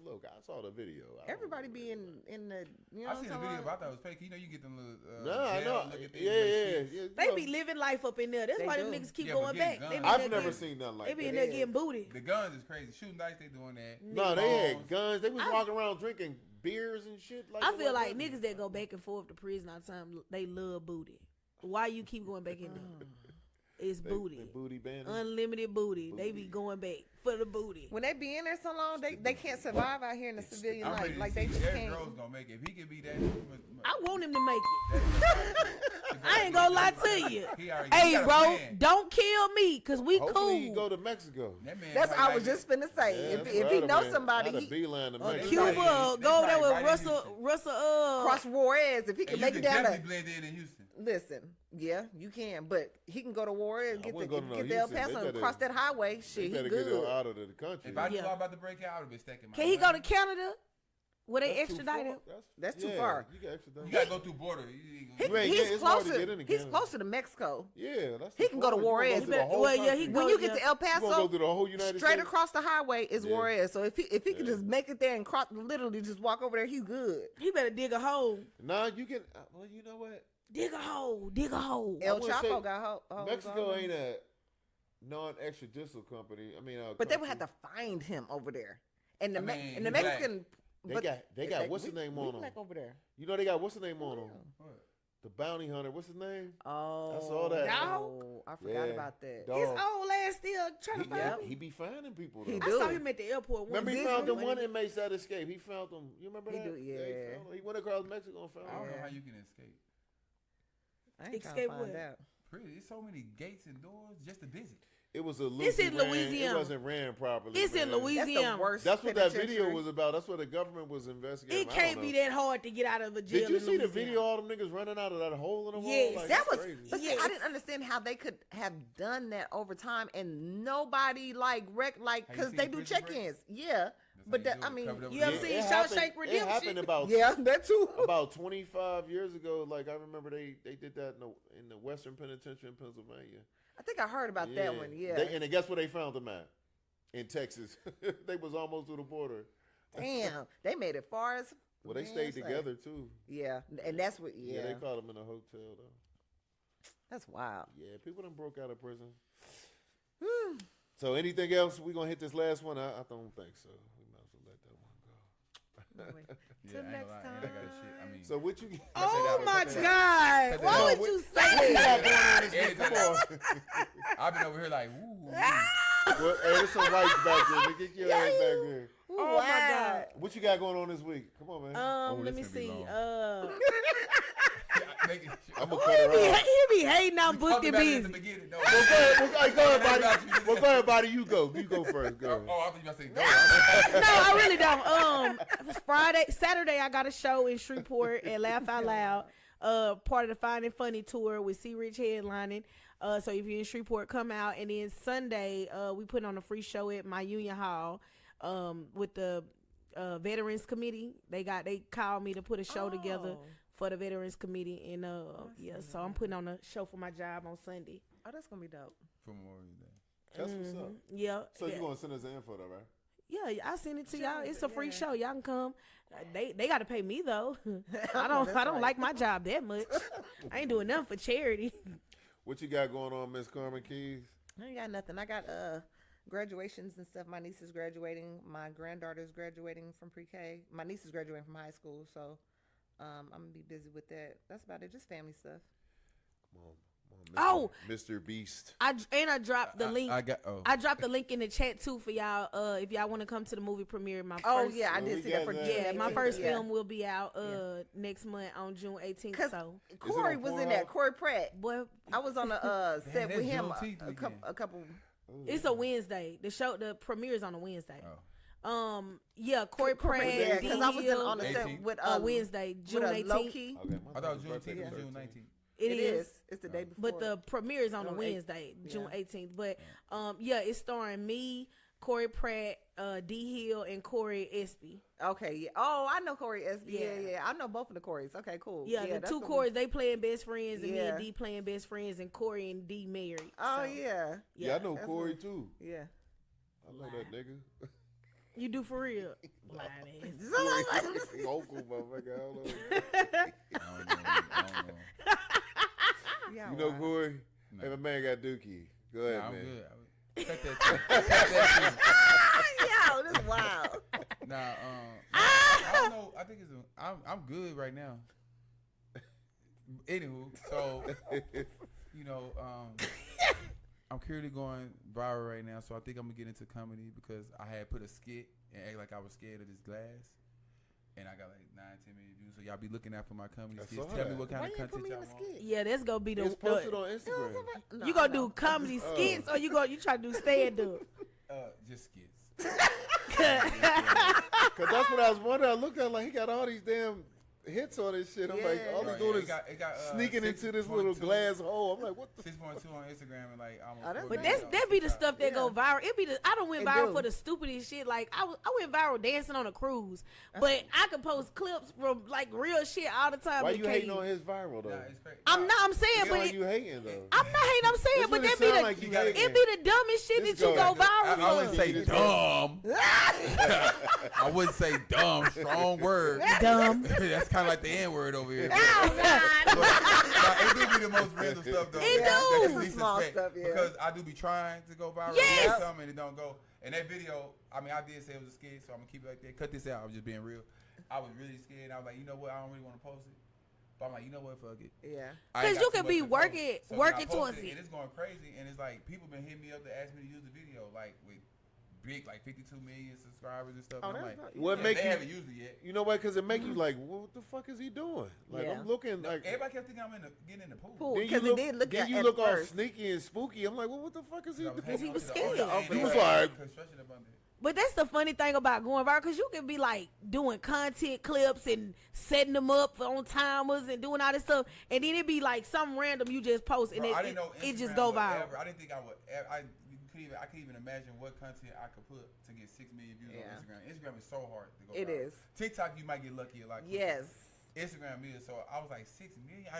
Look, I saw the video. I don't Everybody know. be in the, you know I what I'm seen the talking video, but I about? thought it was fake. You know, you get them little. No, I jail know. looking things Yeah. with shit. You they know, be living life up in there. That's They why do. them niggas keep Yeah, but going getting back. They be guns- in I've there never getting- seen nothing like They be that. in there getting booty. The guns is crazy. Shooting dice, they doing that. No, they had Bombs. guns. They was walking around drinking beers and shit. Like I feel like nothing. niggas that go back and forth to prison all the time, they love booty. Why you keep going back in there? It's booty. They booty bandits. Unlimited booty. They be going back for the booty. When they be in there so long, they can't survive out here in the civilian I'm life. ready to Like see they just Derrick Rose can't. gonna make it. If he can be that, I want him to make it. I ain't gonna lie to you. He already- he Hey, got a bro, plan. don't kill me, cause we Hopefully he cool. go to Mexico. That man That's might I like was it. just finna say. Yeah, if that's he right, knows man. somebody, I'd have he beeline to Cuba, Mexico. Cuba. go They there probably with right in Russell. Houston. cross Juarez. If he And can you make can it down definitely there. blend in Houston. Listen, yeah, you can, but he can go to Juarez, get wouldn't go to no the El Houston. They Paso, and better- cross that highway. They Shit, he better get good. him out of the country. If I knew Yeah. I was about to break out, I would have been stacking my Can he go to money. Canada? Where they That's too extradite him? far. That's too yeah, far. You got extradited. You gotta go through border. You You ain't He's it's hard to closer. get into He's Canada. closer to Mexico. Yeah, that's He too can go to far. You wanna Juarez. through the Well, whole yeah, he country. can When go- you get yeah. to El You gonna Paso, go through the whole United straight States? across the highway is Yeah. Juarez. So if he could just make it there and cross, literally just walk over there, he's good. He better dig a hole. Nah, you can. Well, you know what? Dig a hole. Dig a hole. El wouldn't Chapo say- got hoes Mexico on ain't him. a non-extraditional company. I mean, But they would have to find him over there, and the I mean, and the he black. Mexican. They but got what's his name we on black him? over there. You know they got what's his name on him? What? The bounty hunter. What's his name? Oh, I saw that. Dog? I forgot Yeah. about that. Dog. His old ass still trying to He, find yeah, him. he be finding people though. He I do. saw him at the airport. Remember he This found the one- one inmates that escaped. He found them. You remember He that? do, he yeah. found them. He went across Mexico and found I don't them. know how you can escape. I ain't trying Escape to find what? out. Pretty. There's so many gates and doors just to visit. It was a This loosely in ran- Louisiana. It wasn't ran properly. It's in man. Louisiana. That's the worst. That's what that penitentiary. video was about. That's what the government was investigating. It I don't can't be know. that hard to get out of a jail. Did you in see the Louisiana. video? All them niggas running out of that hole in the wall. Yes. Like, That that's was, crazy. but see, Yes. I didn't understand how they could have done that over time and nobody because seen they the do prison break? check-ins. Yeah, That's but how you that, do I it. mean, Cover it up You with ever the- seen It Shawshank happened- Redemption? It happened about yeah, that too. about 25 years ago. Like I remember they did that in the Western Penitentiary in Pennsylvania. I think I heard about that one. Yeah, and guess where they found them at? In Texas. They was almost to the border. damn, they made it far as. Well, they man, stayed say. together too. Yeah, and that's what. Yeah, Yeah, they caught them in a hotel though. that's wild. Yeah, people done broke out of prison. So anything else? We gonna hit this last one? I don't think so. We might as well let that one go. Anyway, Yeah, till I ain't next gonna lie, I got shit. I time. mean, So what you? Oh my Cut that God! Cut that Why out. would you What say you that? got going on this Yeah, week? Come on. I've been over here like, ooh. Well, hey, there's some whites back there. Nigga, get your ass back there. Oh my God! What you got going on this week? Come on, man. Let this me gonna be see. long. I'm gonna cut her off. He be hating on booked and in the busy. beginning. No, Go ahead, buddy. Well, go ahead, buddy. You go. You go first. Go. Oh, I thought you were going to say no. No, I really don't. It was Saturday, I got a show in Shreveport at Laugh Out Loud. Part of the Fine and Funny tour with C. Rich headlining. So if you're in Shreveport, come out. And then Sunday, we put on a free show at my union hall with the Veterans Committee. They called me to put a show together for the Veterans Committee. And so I'm putting on a show for my job on Sunday. Oh, that's gonna be dope. For Memorial Day. That's what's up. Yeah. So yeah. you gonna send us the info, though, right? Yeah, I send it to y'all. It's a free show. Y'all can come. They got to pay me though. I don't like my job that much. I ain't doing nothing for charity. What you got going on, Miss Carmen Keys? I ain't got nothing. I got graduations and stuff. My niece is graduating. My granddaughter's graduating from pre-K. My niece is graduating from high school. So I'm gonna be busy with that. That's about it. Just family stuff. Come on, Oh! Mr. Beast. I dropped the link. I dropped the link in the chat too for y'all. If y'all want to come to the movie premiere, my Oh first, yeah, I Well, did we see that got for that. yeah, my June first 18th. film will be out next month on June 18th. Cause So, Corey on was in Pornhub? that. Corey Pratt. boy, I was on a set that's with him Juneteenth a weekend. couple. it's a Wednesday. The premiere is on a Wednesday. Yeah, Corey Pratt, Yeah, D because I was on the set 18th? with Wednesday, June with a 18th. low key. Okay, I thought Juneteenth was June 19th. It is. It's the day before. But the premiere is on a June Wednesday, 8th. June Yeah. 18th. But yeah, it's starring me, Corey Pratt, D Hill, and Corey Espy. Okay, yeah. Oh, I know Corey S. Yeah. Yeah. I know both of the Corys. Okay, cool. Yeah, the that's two the Corys, they playing best friends, and me Yeah. and D playing best friends, and Corey and D married. Oh, So, yeah. Yeah, I know that's Corey what- too. Yeah. I know that nigga. You do for real? Lying ass. Vocal motherfucker. I don't know. I don't know. Yeah, You know wow. Corey? No. Hey, my man got Dookie. Go ahead, Nah, I'm man. good. Cut that. Yo, this is wild. Nah, I don't know. I think I'm good right now. Anywho, so you know, I'm currently going viral right now, so I think I'm gonna get into comedy because I had put a skit and act like I was scared of this glass, and I got like 9-10 million views. So y'all be looking out for my comedy I skits. saw Tell me that. what kind Why of you ain't put content me y'all in the want. skit? Yeah, that's gonna be the. It's posted on Instagram. No, You I gonna know. do comedy skits or you try to do stand up? Just skits. Cause that's what I was wondering. I looked at like he got all these damn hits on his shit. I'm like, Yeah. all Right, he's doing yeah, is it got, sneaking into this little 6.2 glass hole. I'm like, what the? 6.2 on Instagram and like almost. Oh, that's 4 But million that be the on stuff that go Yeah. viral. It be the I don't went It viral do. for the stupidest shit. Like I went viral dancing on a cruise, but I could post clips from like real shit all the time. Why but you can't hating even- on his viral though? TikTok. Nah, it's crazy. I'm not. I'm saying, It but sound like it, you hating though. I'm not hating. I'm saying, That's but what it that be sound the like you it hating. be the dumbest shit This that you go guy- viral I wouldn't for. say dumb. I wouldn't say dumb. Strong word. Dumb. That's kind of like the N word over here. Oh God. But it do be the most random stuff though. It that do. you It's the least small expect. stuff, yeah. Because I do be trying to go viral. Yes. And something and it don't go. And that video, I mean, I did say it was a skit, so I'm gonna keep it like that. Cut this out. I was just being real. I was really scared. I was like, you know what? I don't really want to post it. But I'm like, you know what? Fuck it. Yeah. I ain't 'Cause you got can too be much to working- post. So working then I towards posted it. And it's going crazy. And it's like, people been hitting me up to ask me to use the video. Like, with big, like 52 million subscribers and stuff. Oh, And I'm that's like, not- What yeah, make they you- haven't used it yet. You know why? Because it make you like, what the fuck is he doing? Like Yeah. I'm looking like. Everybody kept thinking I'm getting in the pool. Pool. Then you Because it look, did look then at you at look all first. sneaky and spooky. I'm like, well, what the fuck is he doing? he was scared. He was like- construction up under it. But that's the funny thing about going viral, because you can be like doing content clips and setting them up on timers and doing all this stuff, and then it be like something random you just post and Bro, I didn't know it just Instagram go would viral. ever- I didn't think I would. I could even imagine what content I could put to get 6 million views Yeah. on Instagram. Instagram is so hard to go. It viral. is. TikTok, you might get lucky a lot. quicker. Yes. Instagram is. So I was like 6 million.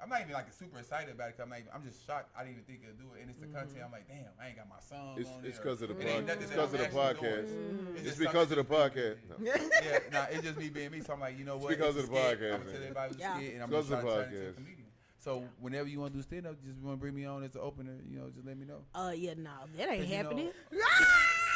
I'm not even like super excited about it. Cause I'm just shocked. I didn't even think it'd do it. And it's the content. I'm like, damn, I ain't got my song on It's it. because of the It ain't podcast. nothing It's that because of I'm the actually podcast. doing. It's just because of the something- podcast. No. Yeah, nah, it's just me being me. So I'm like, you know what? because It's of a the skit. podcast, I'm gonna tell man. everybody it was a Yeah. skit, and I'm Because gonna of try the to turn it into a podcast. comedian. So whenever you want to do stand up, just want to bring me on as an opener. You know, just let me know. Yeah, no, that ain't Cause you happening. know-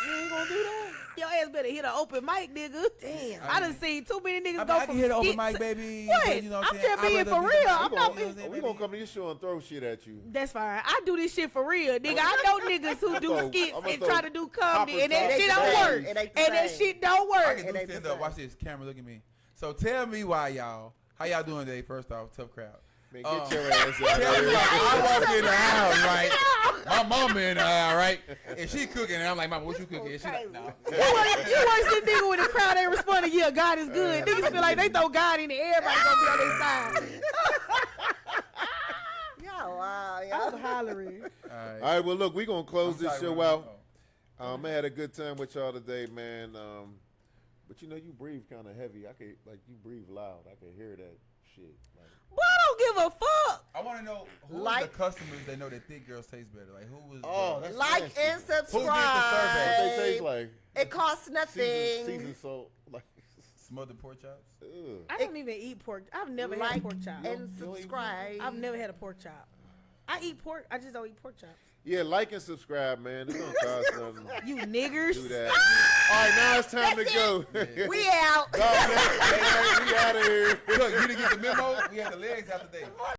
You ain't gonna do that. Your ass better hit an open mic, nigga. Damn, I done seen too many niggas go I from can hit an open skits- mic, baby. What? but you know what I'm I'm saying? just being I'd rather for do real. that. I'm You not know what I'm saying, We gonna come to your show and throw shit at you. That's fine. I do this shit for real, nigga. I know niggas who do throw- skits I'ma and throw try to do comedy, Hopper and that Top shit the don't same. work. It ain't the And that same. shit don't I work. can It do ain't the stand up. same. Watch this. Camera, look at me. So tell me why, y'all. How y'all doing today? First off, tough crowd. Man, get your ass out Tell of me why. here. I walk in the house, right? My mama in the house, right? And she cooking, and I'm like, Mama, what you cooking? And she like, no. You watch this nigga when the crowd ain't responding. Yeah, God is good. Niggas feel like they throw God in the air. Everybody gonna be on their side. Yeah, wow, I'm yeah. hollering. All right. All right, well, look, we gonna close I'm this sorry, show what- out. I had a good time with y'all today, man. But you know, you breathe kind of heavy. You breathe loud. I can hear that shit. Like, Boy, I don't give a fuck. I want to know who Like- the customers that know that thick girls taste better. Like who was? oh, the, that's Like nasty. and Who did the subscribe. survey? What they taste like It costs nothing. seasoned salt. Like, smothered pork chops. ugh. I don't even eat pork. I've never had Like a pork chop. and subscribe. I've never had a pork chop. I eat pork. I just don't eat pork chops. Yeah, like and subscribe, man. It don't cost nothing. You niggers. Do that. All right, now it's time to go. We out. Dog, man, we out of here. Look, you didn't get the memo. We had the legs out today.